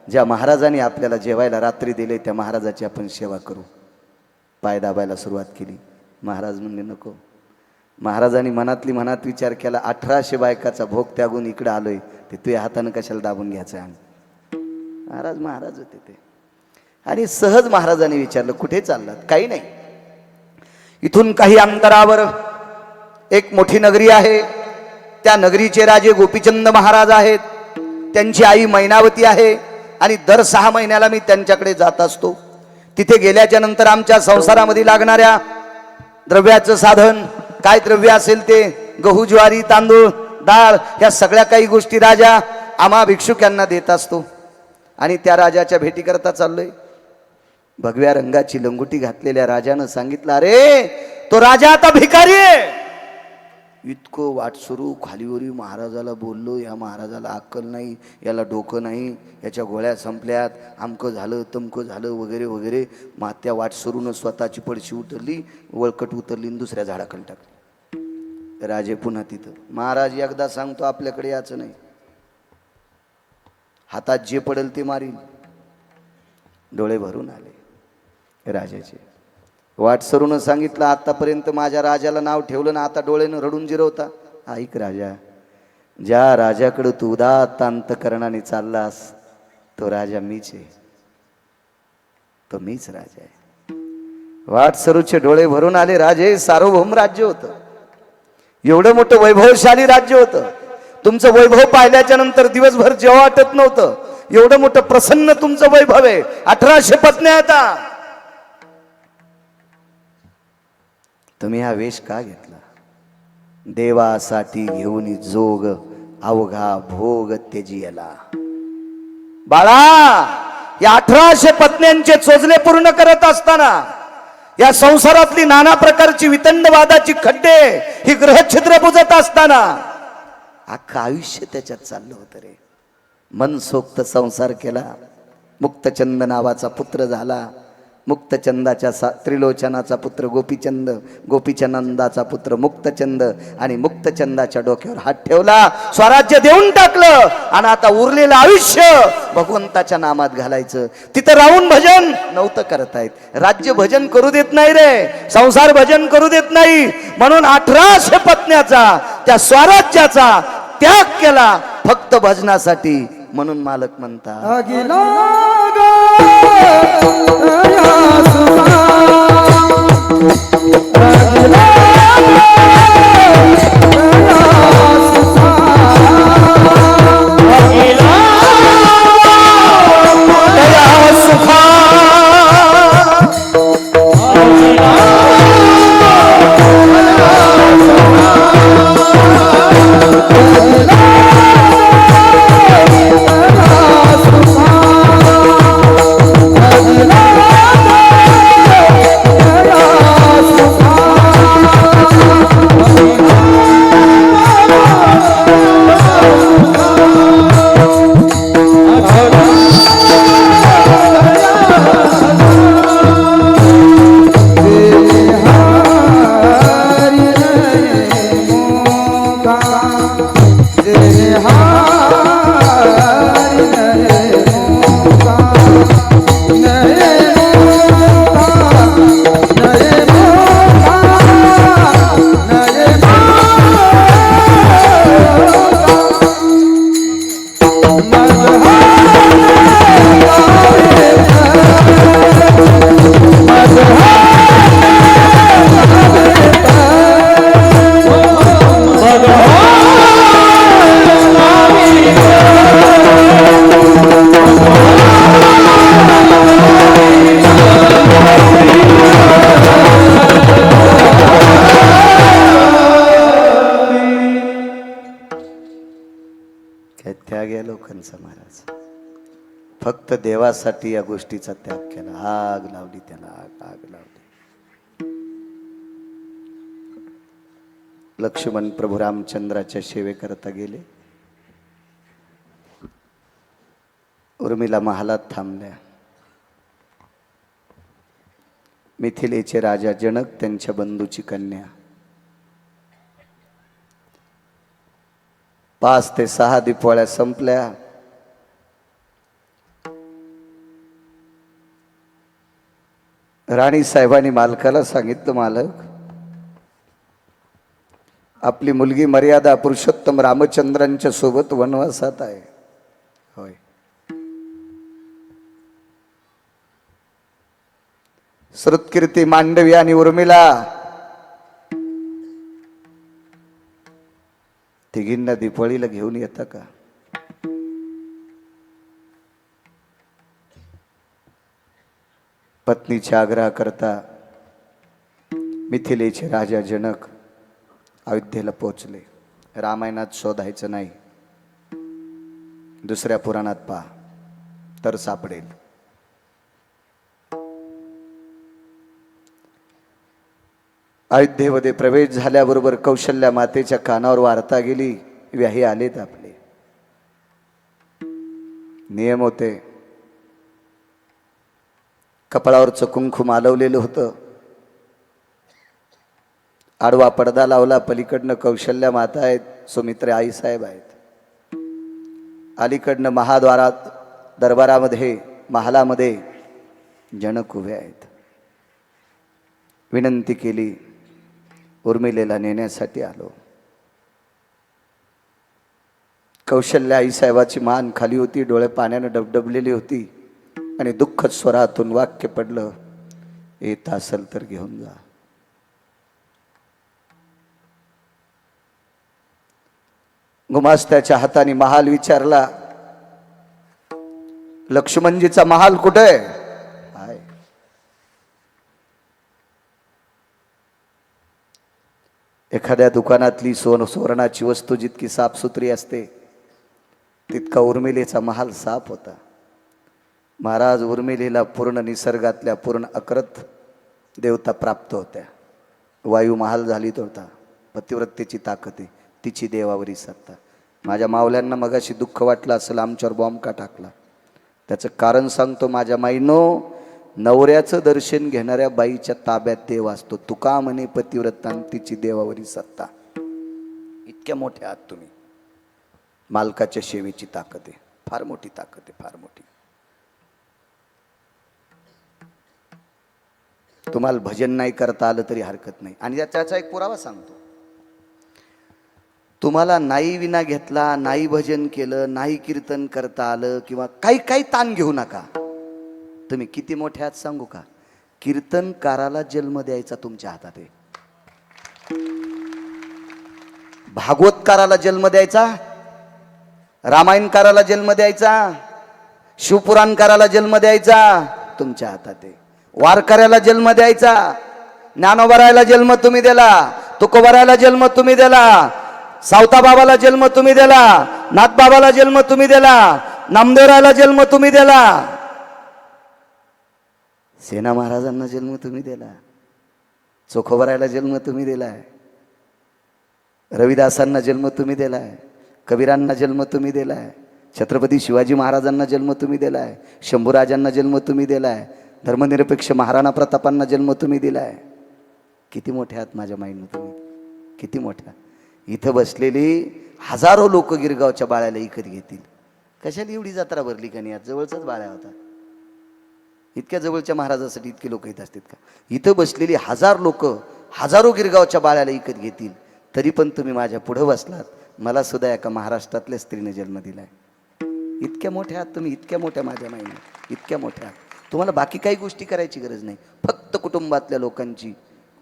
ज्या महाराजांनी आपल्याला जेवायला रात्री दिले त्या महाराजाची आपण सेवा करू. पाय दाबायला सुरुवात केली. महाराज म्हणले नको. महाराजांनी मनातली मनात विचार केला, 1800 बायकाचा भोग त्यागून इकडे आलोय, ते तुझ्या हातानं कशाला दाबून घ्यायचं आहे. महाराज होते ते. आणि सहज महाराजांनी विचारलं, कुठे चाललात. काही नाही, इथून काही अंतरावर एक मोठी नगरी आहे. त्या नगरीचे राजे गोपीचंद महाराज आहेत. त्यांची आई मैनावती आहे आणि दर 6 महिन्याला मी त्यांच्याकडे जात असतो. तिथे गेल्याच्या नंतर आमच्या संसारामध्ये लागणाऱ्या द्रव्याचं साधन काय द्रव्य असेल ते, गहू ज्वारी तांदूळ डाळ, या सगळ्या काही गोष्टी राजा आम्हा भिक्षुकांना देत असतो. आणि त्या राजाच्या भेटी करता चाललोय. भगव्या रंगाची लंगोटी घातलेल्या राजानं सांगितलं, अरे तो राजा आता भिकारी आहे. इतकं वाटसरू खालीवरी महाराजाला बोललो, या महाराजाला अक्कल नाही, याला डोकं नाही, याच्या गोळ्या संपल्यात, आमकं झालं तमकं झालं वगैरे वगैरे. त्या वाटसरूनं स्वतःची पडशी उतरली, वळकट उतरली आणि दुसऱ्या झाडाखाली टाकली. राजे पुन्हा तिथं. महाराज एकदा सांगतो आपल्याकडे याचं नाही, हातात जे पडेल ते मारील. डोळे भरून आले राजाचे. वाटसरूनं सांगितलं, आतापर्यंत माझ्या राजाला नाव ठेवलं ना, आता डोळ्यानं रडून जिरवता. ऐक राजा, ज्या राजाकडे तू उदात्त अंतकरणाने चाललास तो राजा मीच आहे, तो मीच राजा आहे. वाटसरूचे डोळे भरून आले. राजे सार्वभौम राज्य होतं, एवढं मोठं वैभवशाली राज्य होतं. तुमचं वैभव पाहिल्याच्या नंतर दिवसभर जेव्हा वाटत नव्हतं. एवढं मोठं प्रसन्न तुमचं वैभव आहे. 1800 पत्न्या आहेत. तुम्ही हा वेश का घेतला? देवासाठी घेऊन जोग अवघा भोग त्यजियला. बाळा, या 1800 पत्न्यांचे चोजले पूर्ण करत असताना, या संसारातली नाना प्रकारची वितंडवादाची खड्डे ही ग्रहछिद्र बुजत असताना अख्खं आयुष्य त्याच्यात चाललं होतं रे. मनसोक्त संसार केला. मुक्तचंद नावाचा पुत्र झाला. मुक्तचंदाच्या त्रिलोचनाचा पुत्र गोपीचंद, गोपीचंदाचा पुत्र मुक्तचंद, आणि मुक्तचंदाच्या डोक्यावर हात ठेवला. स्वराज्य देऊन टाकलं आणि आता उरलेलं आयुष्य भगवंताच्या नामात घालायचं. तिथं राहून भजन नव्हतं करतायत. राज्य भजन करू देत नाही रे, संसार भजन करू देत नाही. म्हणून 1800 पत्न्याचा, त्या स्वराज्याचा त्याग केला फक्त भजनासाठी. म्हणून मालक म्हणतात, अगिला तया सुखा, अगिला तया सुखा, अगिला तया सुखा, अगिला त्याग आहे लोकांचा महाराज. फक्त देवासाठी या गोष्टीचा त्याग केला. आग लावली त्याला, आग लावली. लक्ष्मण प्रभू रामचंद्राच्या सेवेकरता गेले. उर्मिला महालात थांबल्या. मिथिलेचे राजा जनक, त्यांच्या बंधूची कन्या. 5 ते 6 दिपवाळ्या संपल्या. राणी साहेबांनी मालकाला सांगितलं, मालक, आपली मुलगी मर्यादा पुरुषोत्तम रामचंद्रांच्या सोबत वनवासात आहे. होय. श्रुतकीर्ती, मांडवी आणि उर्मिला तिघींना दिपाळीला घेऊन येता का? पत्नीच्या आग्रह करता मिथिलेचे राजा जनक अयोध्येला पोचले. रामायणात शोधायचं नाही, दुसऱ्या पुराणात पहा तर सापडेल. अयोध्येमध्ये प्रवेश झाल्याबरोबर कौशल्या मातेच्या कानावर वार्ता गेली, व्याही आलेत आपले. नियम होते. कपाळावरचं कुंकू मालवलेलं होतं. आडवा पडदा लावला. पलीकडनं कौशल्या माता आहेत, सुमित्रा आईसाहेब आहेत. अलीकडनं महाद्वारात दरबारामध्ये महालामध्ये जनक उभे आहेत. विनंती केली, उर्मिलेला नेण्यासाठी आलो. कौशल्या आईसाहेबाची मान खाली होती, डोळे पाण्यानं डबडबलेली होती आणि दुःख स्वरातून वाक्य पडलं, येत असेल तर घेऊन जा. गुमास्त्याच्या हाताने महाल विचारला, लक्ष्मणजीचा महाल कुठे आहे? एखाद्या दुकानातली सुवर्णाची वस्तू जितकी साफसुथरी असते तितका उर्मिलेचा महाल साफ होता. महाराज उर्मिलेला पूर्ण निसर्गातल्या पूर्ण अकृत देवता प्राप्त होत्या. वायू महाल झाली होता. पतिव्रतेची ताकद आहे, तिची देवावरी सत्ता. माझ्या मावल्यांना मगाशी दुःख वाटलं असेल आमच्यावर बॉम्ब का टाकला. त्याचं कारण सांगतो माझ्या माईनो. नवऱ्याचं दर्शन घेणाऱ्या बाईच्या ताब्यात देव असतो. तुका म्हणे पतिव्रता तिची देवावरी सत्ता. इतक्या मोठ्या आहात तुम्ही. मालकाच्या सेवेची ताकद आहे, फार मोठी ताकद आहे, फार मोठी. तुम्हाला भजन नाही करता आलं तरी हरकत नाही. आणि त्याचा एक पुरावा सांगतो. तुम्हाला नाही विना घेतला, नाही भजन केलं, नाही कीर्तन करता आलं किंवा काही ताण घेऊ नका. तुम्ही किती मोठे आहात सांगू का. कीर्तनकाराला जन्म द्यायचा तुमच्या हातात आहे. भागवतकाराला जन्म द्यायचा, रामायणकाराला जन्म द्यायचा, शिवपुराणकाराला जन्म द्यायचा तुमच्या हातात आहे. वारकऱ्याला जन्म द्यायचा, ज्ञानोबरायला जन्म तुम्ही दिला, तुकोबरायला जन्म तुम्ही दिला, सावता बाबाला जन्म तुम्ही दिला, नाथबाबाला जन्म तुम्ही दिला, नामदेवरायला जन्म तुम्ही दिला, सेना महाराजांना जन्म तुम्ही दिला, चोखोबरायला जन्म तुम्ही दिलाय, रविदासांना जन्म तुम्ही दिलाय, कबीरांना जन्म तुम्ही दिलाय, छत्रपती शिवाजी महाराजांना जन्म तुम्ही दिलाय, शंभूराजांना जन्म तुम्ही दिलाय, धर्मनिरपेक्ष महाराणा प्रतापांना जन्म तुम्ही दिलाय. किती मोठे आहात माझ्या माईनं तुम्ही, किती मोठ्या. इथं बसलेली हजारो लोक गिरगावच्या बाळ्याला इकत घेतील. कशाला एवढी जत्रा भरली का नाही. जवळचाच बाळ्या होता. इतक्या जवळच्या महाराजासाठी इतके लोक येत असतात का. इथं बसलेली हजारो गिरगावच्या बाळ्याला इकत घेतील. तरी पण तुम्ही माझ्या पुढं बसलात. मला सुद्धा एका महाराष्ट्रातल्या स्त्रीने जन्म दिलाय. इतक्या मोठ्या आहात तुम्ही, इतक्या मोठ्या माझ्या माईने, इतक्या मोठ्या. तुम्हाला बाकी काही गोष्टी करायची गरज नाही. फक्त कुटुंबातल्या लोकांची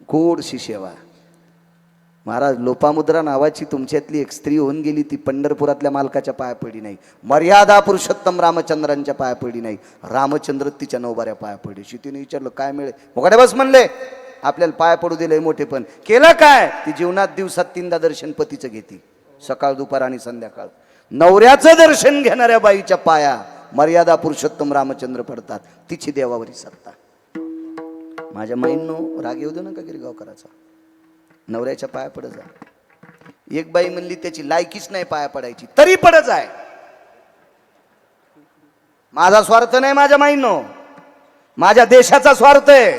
गोडशी सेवा. महाराज लोपामुद्रा नावाची तुमच्यातली एक स्त्री होऊन गेली. ती पंढरपुरातल्या मालकाच्या पाया पडली नाही. मर्यादा पुरुषोत्तम रामचंद्रांच्या पाया पडली नाही. रामचंद्र तिच्या नवबाऱ्या पाया पडली. शितीने विचारलं काय मिळेल. मोकळे बस म्हणले. आपल्याला पाया पडू दिले मोठे पण केलं काय. ती जीवनात दिवसात 3दा दर्शन पतीचं घेते, सकाळ दुपार आणि संध्याकाळ. नवऱ्याचं दर्शन घेणाऱ्या बाईच्या पाया मर्यादा पुरुषोत्तम रामचंद्र पडतात. तिची देवावरी सत्ता. माझ्या माईंनो राग येऊ दे नका गिरगावकराचा. नवऱ्याच्या पाया पडत जा. एक बाई म्हणली त्याची लायकीच नाही पाया पडायची, तरी पडत जाय. माझा स्वार्थ नाही माझ्या माईंनो, माझ्या देशाचा स्वार्थ आहे,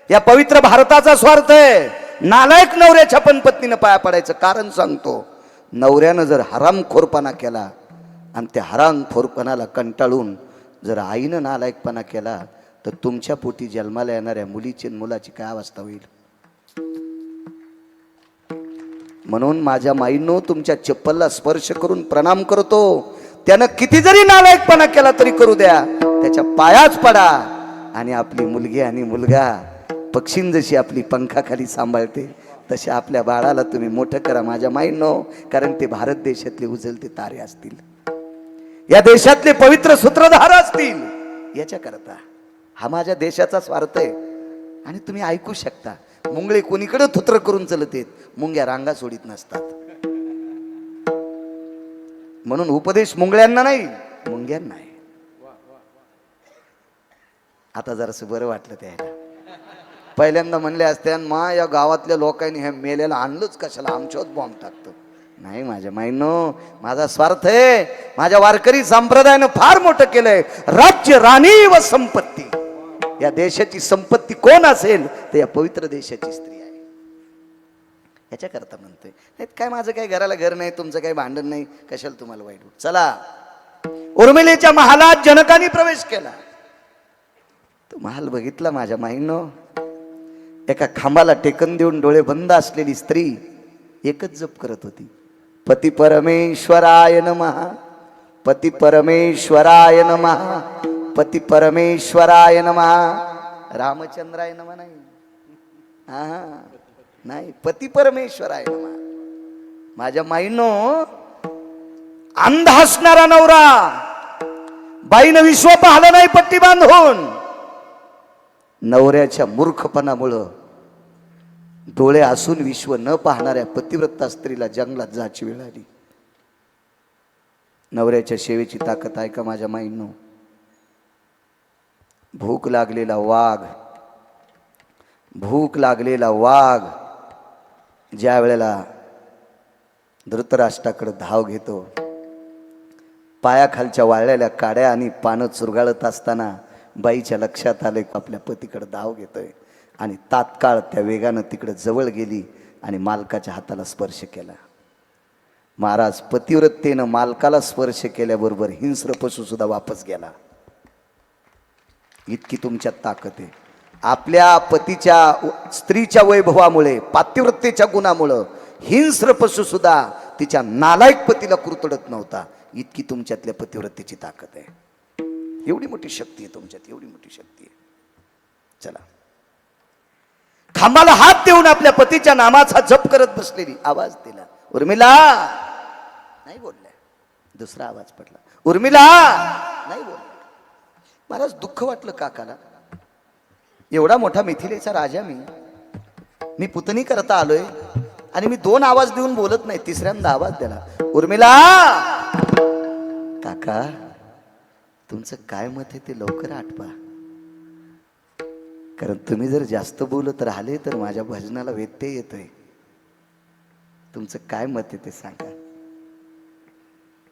या पवित्र भारताचा स्वार्थ आहे. नालायक नवऱ्याच्या पण पत्नीनं पाया पडायचं कारण सांगतो. नवऱ्यानं जर हरामखोरपणा केला आणि त्या हरामखोरपणाला कंटाळून जर आईनं नालायकपणा केला तर तुमच्या पोटी जन्माला येणाऱ्या मुलीची मुलाची काय अवस्था होईल. म्हणून माझ्या माईंनो तुमच्या चप्पलला स्पर्श करून प्रणाम करतो. त्यानं किती जरी नालायकपणा केला तरी करू द्या, त्याच्या पायाच पडा. आणि आपली मुलगी आणि मुलगा पक्षीन जशी आपली पंखाखाली सांभाळते तसे आपल्या बाळाला तुम्ही मोठं करा माझ्या माईंनो. कारण ते भारत देशातले उजळते तारे असतील, या देशातले पवित्र सूत्रधार असतील. याच्या करता हा माझ्या देशाचा स्वार्थ आहे. आणि तुम्ही ऐकू शकता मुंगळे कोणीकडे थुत्र करून चलत आहेत, मुंग्या रांगा सोडित नसतात. म्हणून उपदेश मुंगळ्यांना नाही, मुंग्यांना आहे. आता जरासं बरं वाटलं त्याला. पहिल्यांदा म्हणले असते मा या गावातल्या लोकांनी हे मेलेला आणलंच कशाला, आमच्यावर बॉम्ब टाकतो. नाही माझ्या माईंनो, माझा स्वार्थ आहे. माझ्या वारकरी संप्रदायानं फार मोठं केलंय. राज्य राणी व संपत्ती. या देशाची संपत्ती कोण असेल तर या पवित्र देशाची स्त्री आहे. याच्या करता म्हणतोय. नाही काय माझं काही घराला घर नाही, तुमचं काही भांडण नाही, कशाला तुम्हाला वाईट. चला उर्मिलेच्या महालात जनकाने प्रवेश केला. तो महाल बघितला माझ्या माईंनो. एका खांबाला टेकन देऊन डोळे बंद असलेली स्त्री एकच जप करत होती. पती परमेश्वराय नमः, पती परमेश्वराय नमः, पती परमेश्वराय नमः. रामचंद्राय नमः नाही, हा नाही, पती परमेश्वराय नमः. माझ्या माईनो अंध असणारा नवरा, बाईनं विश्व पाहिलं नाही पट्टी बांधून. नवऱ्याच्या मूर्खपणामुळं डोळे असून विश्व न पाहणाऱ्या पतिव्रता स्त्रीला जंगलात जायची वेळ आली. नवऱ्याच्या सेवेची ताकद आहे का माझ्या माईंनो? भूक लागलेला वाघ ज्या वेळेला धृतराष्ट्राकडे धाव घेतो, पायाखालच्या वाळलेल्या काड्या आणि पानं चुरगाळत असताना बाईच्या लक्षात आले आपल्या पतीकडे धाव घेतोय आणि तात्काळ त्या वेगानं तिकडे जवळ गेली आणि मालकाच्या हाताला स्पर्श केला. महाराज, पतिव्रतेनं मालकाला स्पर्श केल्याबरोबर हिंस्र पशु सुद्धा वापस गेला. इतकी तुमच्यात ताकद आहे. आपल्या पतीच्या स्त्रीच्या वैभवामुळे, पातिव्रतेच्या गुणामुळं हिंस्र पशु सुद्धा तिच्या नालायक पतीला कुरतडत नव्हता. इतकी तुमच्यातल्या पतिव्रतेची ताकद आहे. एवढी मोठी शक्ती आहे तुमच्यात, एवढी मोठी शक्ती आहे. चला, खांबाला हात देऊन आपल्या पतीच्या नामाचा जप करत बसलेली आवाज दिला, उर्मिला. नाही बोलल्या. दुसरा आवाज पडला, उर्मिला. नाही बोलल्या. महाराज, दुःख वाटलं काकाला. एवढा मोठा मिथिलेचा राजा मी पुतणी करता आलोय आणि मी 2 आवाज देऊन बोलत नाही, तिसऱ्यांदा आवाज दिला, उर्मिला. काका, तुमचं काय मत आहे ते लवकर आठवा, कारण तुम्ही जर जास्त बोलत राहिले तर माझ्या भजनाला व्यत्यय येतोय. तुमचं काय मत आहे ते सांगा.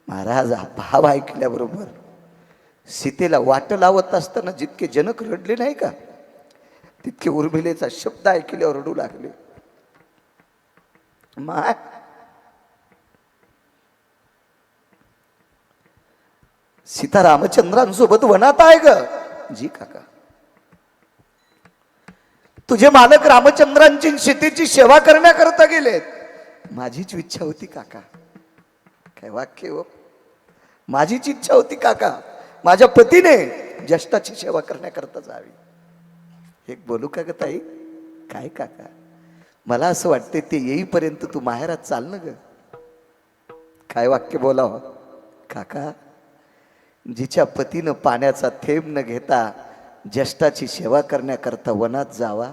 महाराज, भाव ऐकल्याबरोबर सीतेला वाट लावत असताना जितके जनक रडले नाही का, तितके उर्मिलेचा शब्द ऐकल्यावर रडू लागले. माय, सीता रामचंद्रांसोबत वनात आहे ग. जी काका, तुझे मालक रामचंद्रांची सीतेची सेवा करण्याकरता गेलेत. माझीच इच्छा होती काका. काय वाक्य हो. माझीच इच्छा होती काका, माझ्या पतीने ज्येष्ठाची सेवा करण्याकरता जावी. एक बोलू का ग ताई? काय काका, मला असं वाटते ते येईपर्यंत तू माहेरात चाल ना ग. काय वाक्य बोलावं काका. जिच्या पतीनं पाण्याचा थेंब न घेता ज्येष्ठाची सेवा करण्याकरता वनात जावा,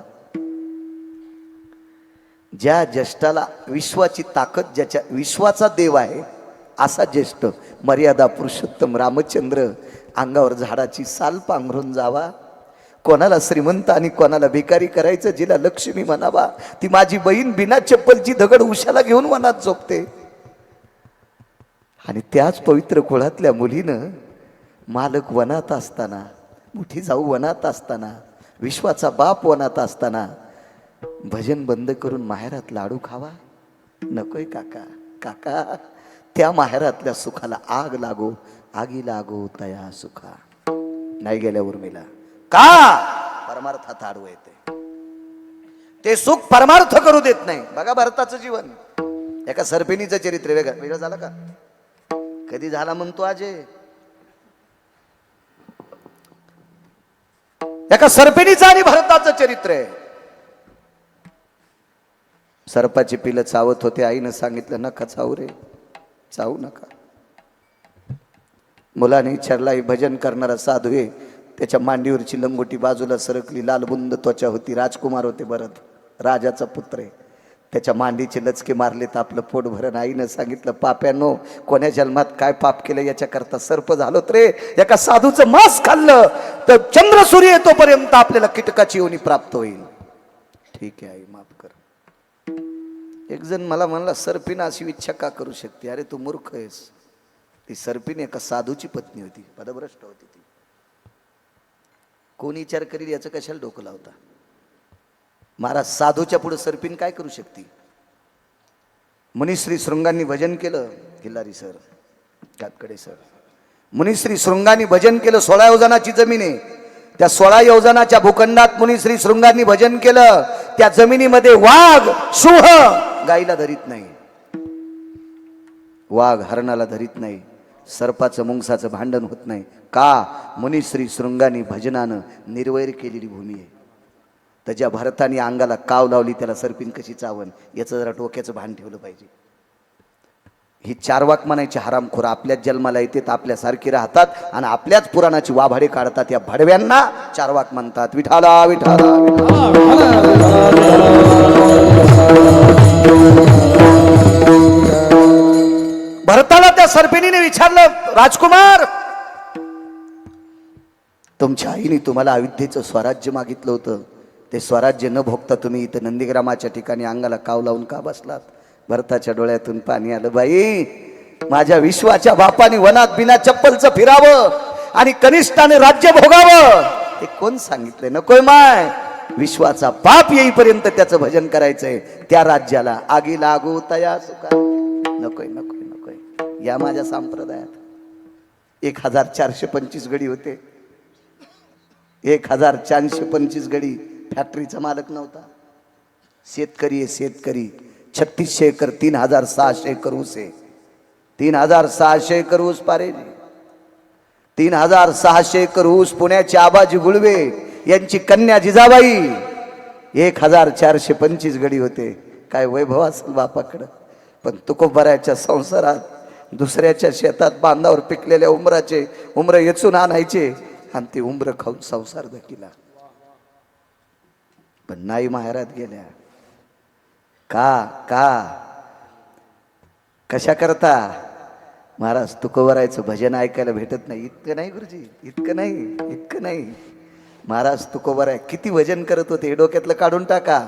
ज्या ज्येष्ठाला विश्वाची ताकद, ज्याच्या विश्वाचा देव आहे असा ज्येष्ठ मर्यादा पुरुषोत्तम रामचंद्र अंगावर झाडाची साल पांघरून जावा. कोणाला श्रीमंत आणि कोणाला भिकारी करायचं, जिला लक्ष्मी म्हणावा ती माझी बहीण बिना चप्पलची दगड उशाला घेऊन वनात झोपते. आणि त्याच पवित्र कुळातल्या मुलीनं मालक वनात असताना, मोठी जाऊ वनात असताना, विश्वाचा बाप वनात असताना भजन बंद करून माहेरात लाडू खावा. नकोय काका. काका, त्या माहेरातल्या सुखाला आग लागो, आगी लागो तया सुखा. नाही गेल्या उर्मिला. का? परमार्थात आडवं येते. ते सुख परमार्थ करू देत नाही. बघा भरताचं जीवन. एका सर्पिणीचं चरित्र वेगळं झालं का? कधी झाला म्हणतो आजे? एका सर्पिणीचं आणि भरताचं चरित्र आहे. सर्पाची पिलं चावत होते. आईनं सांगितलं नका चावू रे, चावू नका. मुलाने विचारला, भजन करणारा साधू आहे, त्याच्या मांडीवरची लंगोटी बाजूला सरकली, लालबुंद त्वचा होती, राजकुमार होते भरत, राजाचा पुत्र आहे. त्याच्या मांडीचे लचके मारले तर आपलं पोट भरण. आईनं सांगितलं, पाप्यानो, कोण्या जन्मात काय पाप केलं याच्याकरता सर्प झालोत रे. एका साधूचं मांस खाल्लं तर चंद्र सूर्य येतोपर्यंत आपल्याला कीटकाची योनी प्राप्त होईल. ठीक आहे आई, माफ कर. एक जण मला म्हणला, सर्पिना अशी इच्छा का करू शकते? अरे तू मूर्ख आहेस. ती सर्पिन एका साधूची पत्नी होती, पदभ्रष्ट होती ती. कोण विचार करील याचं कशाला डोकं लावता? महाराज, साधूच्या पुढे सर्पिन काय करू शकते? मुनिश्री शृंगांनी भजन केलं. किल्लारी सर, कातकडे सर, मुनिश्री शृंगांनी भजन केलं. 16 योजनाची जमीन आहे. त्या 16 योजनाच्या भूखंडात मुनिश्री शृंगांनी भजन केलं. त्या जमिनीमध्ये वाघ सिंह गाईला धरीत नाही, वाघ हरणाला धरीत नाही, सर्पाचं मुंगसाचं भांडण होत नाही. का? मुनिश्री शृंगांनी भजनानं निर्वैर केलेली भूमी आहे. तर ज्या भरताने अंगाला काव लावली त्याला सर्पिन कशी चावन, याचं जरा डोक्याचं भान ठेवलं पाहिजे. ही 4 वाक म्हणायची हरामखोर आपल्याच जन्माला येते, आपल्यासारखी राहतात आणि आपल्याच पुराणाची वाभाडे काढतात. या भडव्यांना 4 वाक म्हणतात. विठाला विठाला विठाला. भरताला त्या सर्पिणीने विचारलं, राजकुमार, तुमच्या आईने तुम्हाला अयोध्येचं स्वराज्य मागितलं होतं, ते स्वराज्य न भोगता तुम्ही इथं नंदीग्रामाच्या ठिकाणी अंगाला काव लावून का बसलात? भरताच्या डोळ्यातून पाणी आलं. बाई, माझ्या विश्वाच्या बापाने वनात बिना चप्पलचं फिरावं आणि कनिष्ठाने राज्य भोगावं हे कोण सांगितलंय? नकोय माय, विश्वाचा बाप येईपर्यंत त्याचं भजन करायचंय. त्या राज्याला आगी लागू तया सुखा. नकोय नकोय नकोय. या माझ्या संप्रदायात 1425 गडी होते. 1425 गडी. फॅक्टरीचा मालक नव्हता. शेतकरी आहे शेतकरी. 3600 एकर, 3600 एकर ऊस आहे. 3600 एकर ऊस पारे. 3600 एकर ऊस. पुण्याचे आबाजी गुळवे यांची कन्या जिजाबाई. 1425 गडी होते. काय वैभव असेल बापाकडं. पण तुकोबाराच्या संसारात दुसऱ्याच्या शेतात बांधावर पिकलेल्या उमरं येचून आणायचे आणि ते उमरं खाऊन संसार धकिला. पण नाही माहेरात गेल्या. कशा करता? महाराज, तुकोबारायचं भजन ऐकायला भेटत नाही. इतकं नाही गुरुजी, इतकं नाही. महाराज तुकोबाराय किती भजन करत होते हे डोक्यातलं काढून टाका.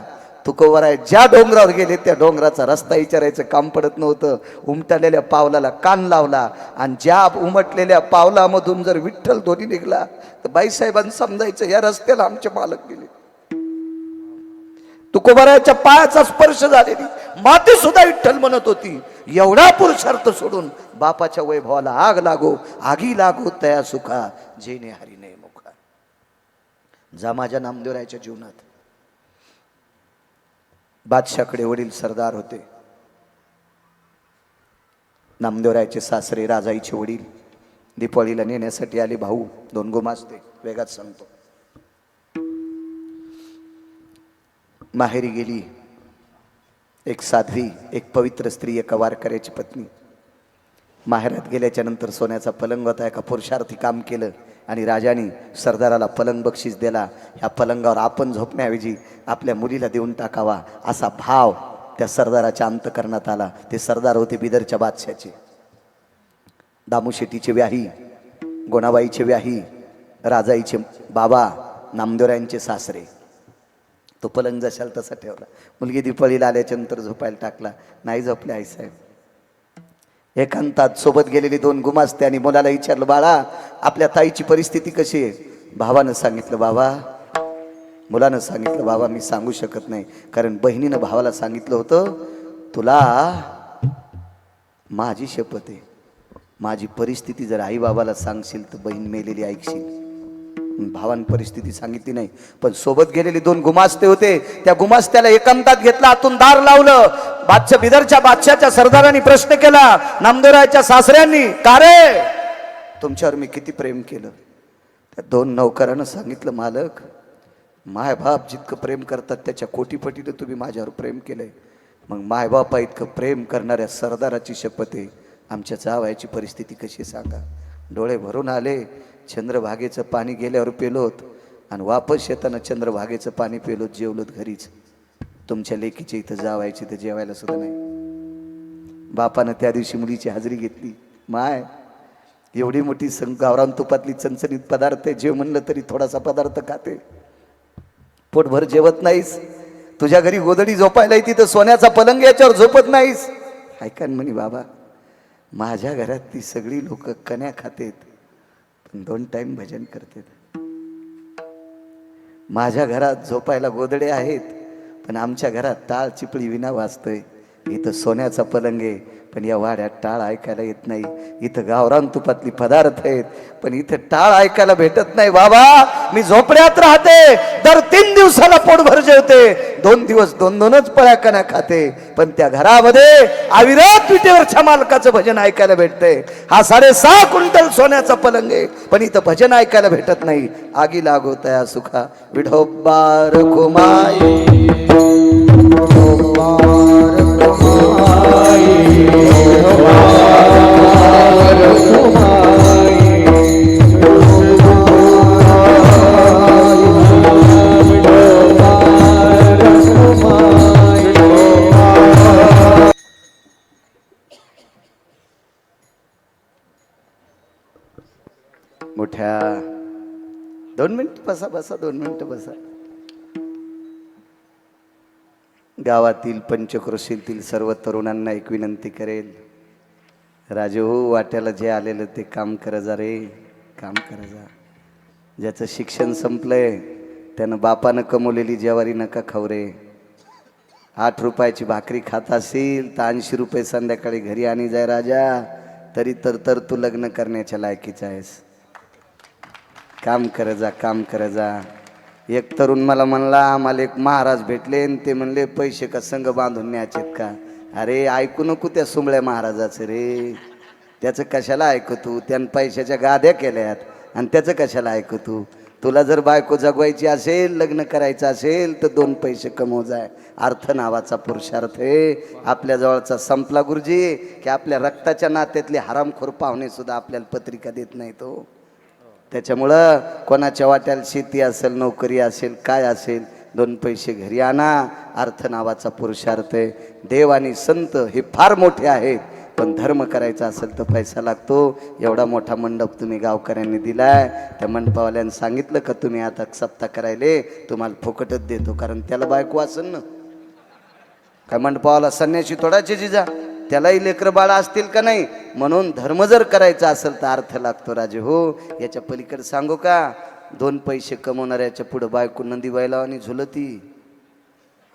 तुकोबाराय ज्या डोंगरावर गेले त्या डोंगराचा रस्ता विचारायचं काम पडत नव्हतं. उमटलेल्या पावलाला कान लावला आणि ज्या उमटलेल्या पावलामधून जर विठ्ठल ध्वनी निघला तर बाईसाहेबांनी समजायचं या रस्त्याला आमचे मालक गेले. तुकोबारायच्या पायाचा स्पर्श झालेली माती सुद्धा विठ्ठल म्हणत होती. एवढा पुरुषार्थ सोडून बापाच्या वैभवाला आग लागो, आगी लागो तया सुखा, जेने हरी नये मुखा. जा माझ्या नामदेवरायच्या जीवनात. बादशाकडे वडील सरदार होते. नामदेवरायचे सासरे राजाईचे वडील दीपावलीला नेण्यासाठी आले. भाऊ 2 गुमास्ते. वेगात सांगतो. माहेरी गेली एक साध्वी, एक पवित्र स्त्री, एका वारकऱ्याची पत्नी. माहेरात गेल्याच्या नंतर सोन्याचा पलंग होता. एका पुरुषार्थी काम केलं आणि राजाने सरदाराला पलंग बक्षीस दिला. ह्या पलंगावर आपण झोपण्याऐवजी आपल्या मुलीला देऊन टाकावा असा भाव त्या सरदाराच्या अंतकरणात आला. ते सरदार होते बिदरच्या बादशाचे. दामूशेट्टीचे व्याही, गोणाबाईचे व्याही, राजाईचे बाबा, नामदेवरायांचे सासरे. तो पलंग जशाल तसा ठेवला. मुलगी दीपावलीला आल्याच्या नंतर झोपायला टाकला. नाही झोपले आईसाहेब. एकांतात सोबत गेलेली 2 गुमास्ते आणि मुलाला विचारलं, बाळा आपल्या ताईची परिस्थिती कशी आहे? भावानं सांगितलं बाबा. मुलानं सांगितलं बाबा मी सांगू शकत नाही, कारण बहिणीनं भावाला सांगितलं होतं तुला माझी शपथ आहे, माझी परिस्थिती जर आई बाबाला सांगशील तर बहीण मेलेली ऐकशील. भावानं परिस्थिती सांगितली नाही. पण सोबत गेलेले 2 गुमास्ते होते. त्या गुमास्त्याला एकांतात घेतला, आतून दार लावलं. बिदरच्या बादशाच्या सरदारांनी प्रश्न केला नामदेवरायच्या सासऱ्यांनी, का रे तुमच्यावर मी किती प्रेम केलं? त्या 2 नौकरांना सांगितलं, मालक मायबाप जितकं प्रेम करतात त्याच्या कोटीपटीनं तुम्ही माझ्यावर प्रेम केलंय. मग मायबापा इतकं प्रेम करणाऱ्या सरदाराची शपथ आहे, आमच्या जावयाची परिस्थिती कशी सांगा. डोळे भरून आले. चंद्रभागेचं पाणी गेल्यावर पेलोत आणि वापस येताना चंद्रभागेचं पाणी पेलोत. जेवलोत घरीच. तुमच्या लेकीच्या इथं जावायची तर जेवायला सुद्धा नाही. बापानं त्या दिवशी मुलीची हजेरी घेतली. माय एवढी मोठी गावरान तुपातली चणचणीत पदार्थ आहे, जेव म्हणलं तरी थोडासा पदार्थ खाते, पोटभर जेवत नाहीस. तुझ्या घरी गोदडी झोपायला येते तर सोन्याचा पलंग याच्यावर झोपत नाहीस. ऐका म्हणे बाबा, माझ्या घरात ती सगळी लोक कण्या खातेत पण 2 टाइम भजन करतात. माझ्या घरात झोपायला गोदडे आहेत पण आमच्या घरात टाळ चिपळी विना वाजतोय. इथं सोन्याचा पलंग आहे पण या वाड्यात टाळ ऐकायला येत नाही. इथं गावरान तुपातली पदार्थ आहेत पण इथं टाळ ऐकायला भेटत नाही. बाबा मी झोपड्यात राहते, दर 3 दिवसाला पोटभर जेवते, 2 दिवस 2-2च पळ्या कण्या खाते, पण त्या घरामध्ये अविरत विटेवरच्या मालकाचं भजन ऐकायला भेटतंय. हा 6.5 क्विंटल सोन्याचा पलंग आहे पण इथं भजन ऐकायला भेटत नाही. आगी लागो तया सुखा विठोबार कुमाई मोठ्या 2 मिनिट बसा बसा 2 मिनिटं बसा. गावातील पंचक्रोशीतील सर्व तरुणांना एक विनंती करेल. राजू वाट्याला जे आलेलं ते काम कर जा रे, काम कर जा. ज्याचं शिक्षण संपलंय त्यानं बापानं कमवलेली ज्वारी नका खाऊ रे. 8 रुपयाची भाकरी खात असेल तर 80 रुपये संध्याकाळी घरी आणि जाय राजा, तरी तर तू लग्न करण्याच्या लायकीचा आहेस. काम कर जा, काम कर जा. एक तरुण मला म्हणला, आम्हाला एक महाराज भेटले आणि ते म्हणले पैसे का संघ बांधून न्यायचेत का. अरे ऐकू नको त्या सुंबळ्या महाराजाचं रे, त्याचं कशाला ऐकू तू. त्यानं पैशाच्या गाद्या केल्यात आणि त्याचं कशाला ऐकू तू. तुला जर बायको जगवायची असेल, लग्न करायचं असेल तर 2 पैसे कमव जाय. अर्थ नावाचा पुरुषार्थ आहे आपल्या जवळचा संपला गुरुजी, की आपल्या रक्ताच्या नात्यातले हरामखोर पाहुणे सुद्धा आपल्याला पत्रिका देत नाही तो. त्याच्यामुळं कोणाच्या वाट्याला शेती असेल, नोकरी असेल, काय असेल, 2 पैसे घरी आणा. अर्थ नावाचा पुरुषार्थ आहे. देव आणि संत हे फार मोठे आहेत, पण धर्म करायचा असेल तर पैसा लागतो. एवढा मोठा मंडप तुम्ही गावकऱ्यांनी दिलाय. त्या मंडपावाल्यानं सांगितलं का तुम्ही आता सप्ताह करायले तुम्हाला फुकटच देतो, कारण त्याला बायको असेल ना. काय मंडपावाला संन्याशी थोडाचे जिजा, त्यालाही लेकर बाळा असतील का नाही. म्हणून धर्म जर करायचा असेल तर अर्थ लागतो राजे हो. याच्या पलीकडे सांगू का, 2 पैसे कमवणाऱ्याच्या पुढं बायको नंदी बैला आणि झुलती.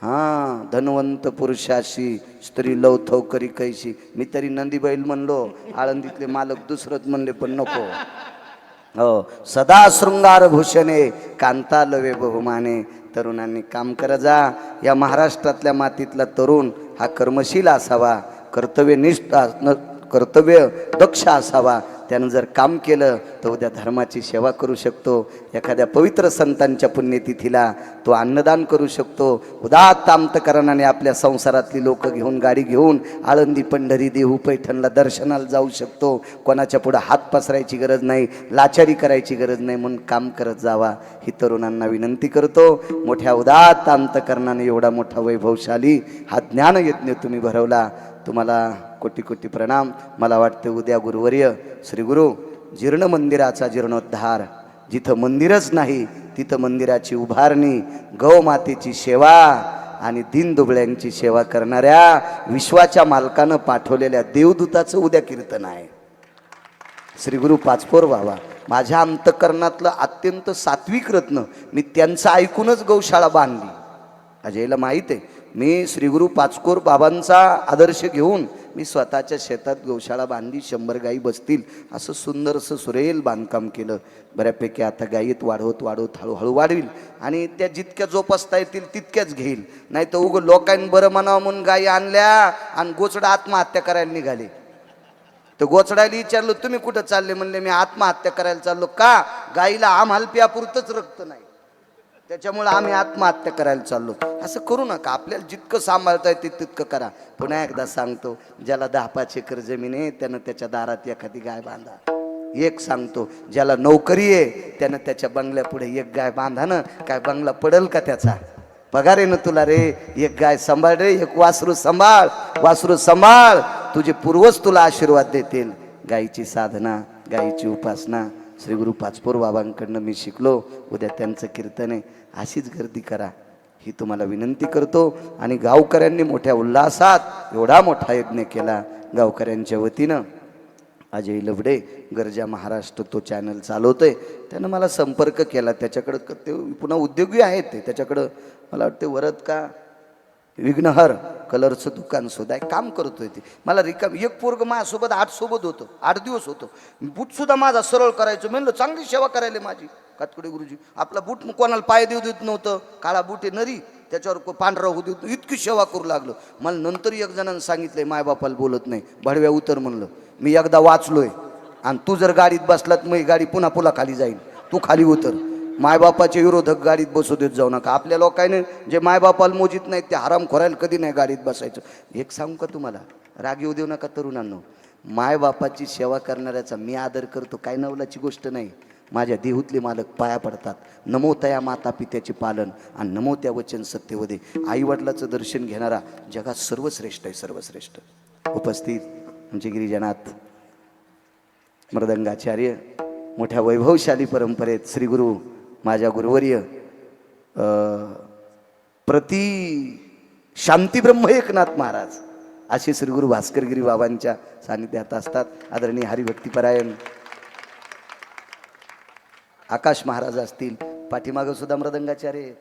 हां, धनवंत पुरुषाशी स्त्री लवथव करी कैशी. मी तरी नंदी बैल म्हणलो, आळंदीतले मालक दुसरंच म्हणले पण नको. हो, सदा शृंगार भूषणे कांता लवे बहुमाने. तरुणांनी काम करा जा. या महाराष्ट्रातल्या मातीतला तरुण हा कर्मशील असावा, कर्तव्य दक्ष असावा. त्यानं जर काम केलं तर उद्या धर्माची सेवा करू शकतो. एखाद्या पवित्र संतांच्या पुण्यतिथीला तो अन्नदान करू शकतो. उदात्त अंतकरणाने आपल्या संसारातली लोक घेऊन, गाडी घेऊन आळंदी, पंढरी, देहू, पैठणला दर्शनाला जाऊ शकतो. कोणाच्या पुढं हात पसरायची गरज नाही, लाचारी करायची गरज नाही. म्हणून काम करत जावा ही तरुणांना विनंती करतो. मोठ्या उदात्त अंतकरणाने एवढा मोठा वैभवशाली हा ज्ञानयज्ञ तुम्ही भरवला. तुम्हाला कोटी कोटी प्रणाम. मला वाटतं उद्या गुरुवर्य श्री गुरु जीर्ण मंदिराचा जीर्णोद्धार, जिथं मंदिरच नाही तिथं मंदिराची उभारणी, गौ मातेची सेवा आणि दीनदुबळ्यांची सेवा करणाऱ्या विश्वाच्या मालकानं पाठवलेल्या देवदूताचं उद्या कीर्तन आहे. श्री गुरु पाचपोर बाबा माझ्या अंतकरणातलं अत्यंत सात्विक रत्न, मी त्यांचं ऐकूनच गौशाळा बांधली. अजयला माहीत आहे, मी श्री गुरु पाचकोर बाबांचा आदर्श घेऊन मी स्वतःच्या शेतात गौशाळा बांधली. 100 गायी बसतील असं सुंदरसं सुरेल बांधकाम केलं. बऱ्यापैकी आता गायीत वाढवत हळूहळू वाढवील आणि त्या जितक्या जोपासता येतील तितक्याच घेईल. नाही तर उगं लोकांनी बरं म्हणावं म्हणून गायी आणल्या आणि गोचडा आत्महत्या करायला निघाले. तर गोचडायला विचारलं तुम्ही कुठं चालले, म्हणले मी आत्महत्या करायला चाललो. का? गाईला आम्हाला प्यापुरतंच रक्त नाही, त्याच्यामुळे आम्ही आत्महत्या करायला चाललो. असं करू नका. आपल्याला जितकं सांभाळता येते तितकं करा. पुन्हा एकदा सांगतो, ज्याला 10-5 एकर जमीन आहे त्यानं त्याच्या दारात एखादी गाय बांधा. एक सांगतो, ज्याला नोकरी आहे त्यानं त्याच्या बंगल्यापुढे एक गाय बांधा ना. काय बंगला पडल का त्याचा? पगार आहे ना तुला रे. एक गाय सांभाळ रे, एक वासरू सांभाळ. वासरू सांभाळ, तुझे पूर्वज तुला आशीर्वाद देतील. गायीची साधना, गायीची उपासना श्री गुरु पाचपोर बाबांकडनं मी शिकलो. उद्या त्यांचं कीर्तन आहे. अशीच गर्दी करा ही तुम्हाला विनंती करतो. आणि गावकऱ्यांनी मोठ्या उल्हासात एवढा मोठा यज्ञ केला गावकऱ्यांच्या वतीनं. अजय लवडे गरजा महाराष्ट्र तो चॅनल चालवतोय, त्यानं मला संपर्क केला. त्याच्याकडं ते पुन्हा उद्योगी आहेत, ते त्याच्याकडं मला वाटते वरद का विघ्नहर कलरचं दुकान सुद्धा आहे, काम करतोय ते. मला रिकाम एक पोरग माझ्यासोबत 8 सोबत होतं, 8 दिवस होतो. बूट सुद्धा माझा सरळ करायचं. म्हणलं चांगली सेवा करायला माझी कातकुडे गुरुजी. आपला बूट कोणाला पाय देऊ देत नव्हतं, काळा बूट आहे नरी, त्याच्यावर पांढरा होऊ देत, इतकी सेवा करू लागलो. मला नंतर एक जणांनी सांगितलंय मायबापाला बोलत नाही, भडव्या उतर. म्हणलं मी एकदा वाचलोय आणि तू जर गाडीत बसलात मग गाडी पुन्हा पुला खाली जाईल, तू खाली उतर. मायबापाचे विरोधक गाडीत बसू देत जाऊ नका. आपल्या लोकांनी जे मायबापाला मोजीत नाहीत ते हराम खोरायला कधी नाही गाडीत बसायचं. एक सांगू का तुम्हाला, राग येऊ देऊ नका तरुणांनो. मायबापाची सेवा करणाऱ्याचा मी आदर करतो, काय नवलाची गोष्ट नाही. माझ्या देहूतले मालक पाया पडतात. नमो तया माता पित्याचे पालन आणि नमो त्या वचन सत्यवदे. आईवडिलाचं दर्शन घेणारा जगात सर्वश्रेष्ठ आहे, सर्वश्रेष्ठ. उपस्थित आमचे गिरिजनात मृदंगाचार्य मोठ्या वैभवशाली परंपरेत श्री गुरु माझ्या गुरुवर्य प्रति शांतीब्रह्म एकनाथ महाराज असे श्री गुरु भास्करगिरी बाबांच्या सानिध्यात असतात. आदरणीय हरिभक्तीपरायण आकाश महाराज असतील, पाठीमागं सुद्धा मृदंगाचार्य आहेत,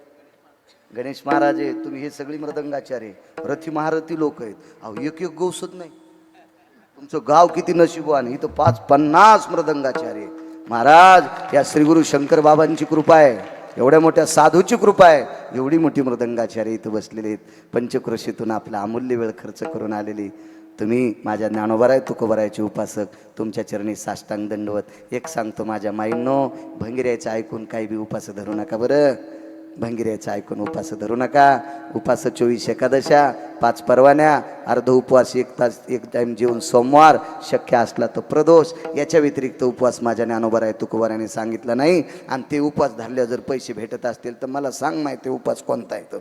गणेश महाराज आहेत, तुम्ही हे सगळी मृदंगाचार्य, रथी महारथी लोक आहेत. अहो एक एक गौसत नाही. तुमचं गाव किती नशीबवान, इथं 50 मृदंगाचार्य महाराज. या श्री गुरु शंकर बाबांची कृपा आहे, एवढ्या मोठ्या साधूची कृपा आहे, एवढी मोठी मृदंगाचार्य इथं बसलेले आहेत. पंचक्रोशीतून आपला अमूल्य वेळ खर्च करून आलेली तुम्ही माझ्या ज्ञानोबाराय तुकोबारायचे उपासक, तुमच्या चरणी साष्टांग दंडवत. एक सांगतो माझ्या माईंनो, भंगिऱ्याचं ऐकून काही बी उपास धरू नका बरं. भंगिऱ्याचं ऐकून उपास धरू नका. उपास 24 एकादशा, 5 परवान्या, अर्ध उपवास 1 तास 1 टाईम जेवून सोमवार, शक्य असला तर प्रदोष. याच्या व्यतिरिक्त उपवास माझ्या ज्ञानोबाराय तुकोबाराने सांगितला नाही. आणि ते उपवास धरल्यावर जर पैसे भेटत असतील तर मला सांग माहिती उपवास कोणता आहे तो.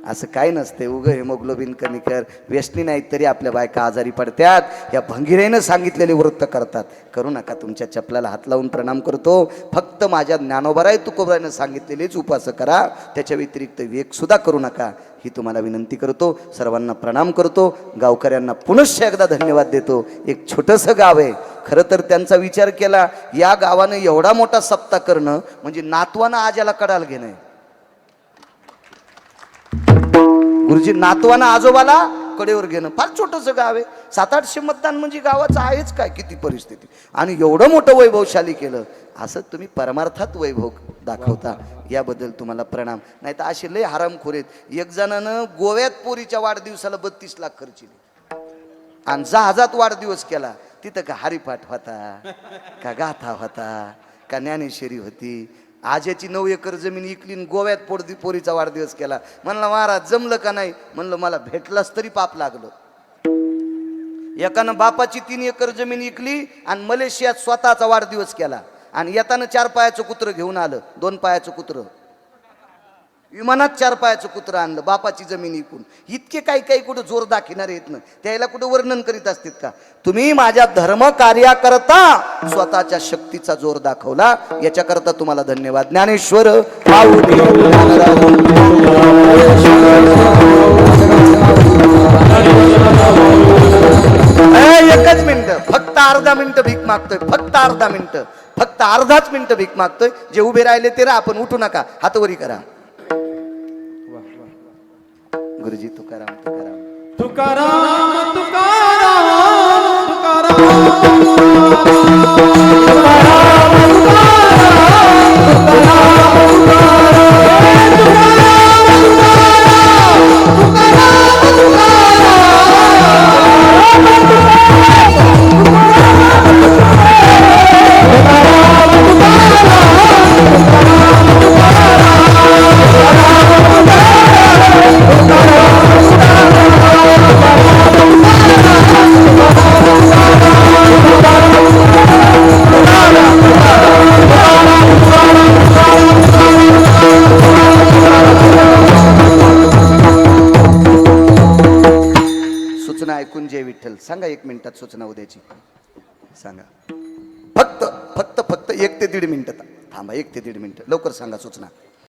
असं काय नसते. उगं हेमोग्लोबिन कमी कर, व्यसनी नाहीत तरी आपल्या बायका आजारी पडतात. या भंगिरेनं सांगितलेले वृत्त करतात. करू नका. तुमच्या चपलाला हात लावून प्रणाम करतो. फक्त माझ्या ज्ञानोबाराय तुकोबारानं सांगितलेलेच उपास करा, त्याच्या व्यतिरिक्त वेग सुद्धा करू नका, ही तुम्हाला विनंती करतो. सर्वांना प्रणाम करतो. गावकऱ्यांना पुनश्च एकदा धन्यवाद देतो. एक छोटंसं गाव आहे. खरं तर त्यांचा विचार केला, या गावानं एवढा मोठा सप्ताह करणं म्हणजे नातवानं आज याला कडाल घेणं. गुरुजी नातवानं आजोबाला कडेवर घेणं. फार छोटंसं गाव आहे. 700-800 मतदान म्हणजे गावाचं आहेच काय किती परिस्थिती. आणि एवढं मोठं वैभवशाली केलं. असं तुम्ही परमार्थात वैभव दाखवता, याबद्दल तुम्हाला प्रणाम. नाही तर असे लय हरामखोर आहेत. एक जणानं गोव्यात पोरीच्या वाढदिवसाला 32 लाख खर्च केले आणि जहाजात वाढदिवस केला. तिथं का हरिपाठ होता, का गाथा होता, का ज्ञानेश्वरी होती. आज्याची 9 एकर जमीन इकली, गोव्यात पोरीचा वाढदिवस केला. म्हणलं महाराज जमलं का नाही. म्हणलं मला भेटलाच तरी पाप लागलं. एकानं बापाची 3 एकर जमीन इकली आणि मलेशियात स्वतःचा वाढदिवस केला. आणि येताना 4 पायाचं कुत्रं घेऊन आलं. 2 पायाचं कुत्रं विमानात 4 पायाचं कुत्रं आणलं बापाची जमीन इकून. इतके काही काही कुठं जोर दाखविणारे येत ना, त्याला कुठं वर्णन करीत असतात का. तुम्ही माझ्या धर्म कार्याकरता स्वतःच्या शक्तीचा जोर दाखवला, याच्याकरता तुम्हाला धन्यवाद. ज्ञानेश्वर एकच मिनिट, फक्त अर्धा मिनिट भीक मागतोय. फक्त अर्धा मिनिट, फक्त अर्धाच मिनिट भीक मागतोय. जे उभे राहिले ते आपण उठू नका, हातवरी करा. गुरुजी तुकाराम तुकाराम तुकाराम तुकाराम ऐकून जय विठ्ठल सांगा. 1 मिनिटात सूचना उद्याची सांगा. फक्त 1 ते 1.5 मिनिटं थांबा. 1 ते 1.5 मिनिटं लवकर सांगा सूचना.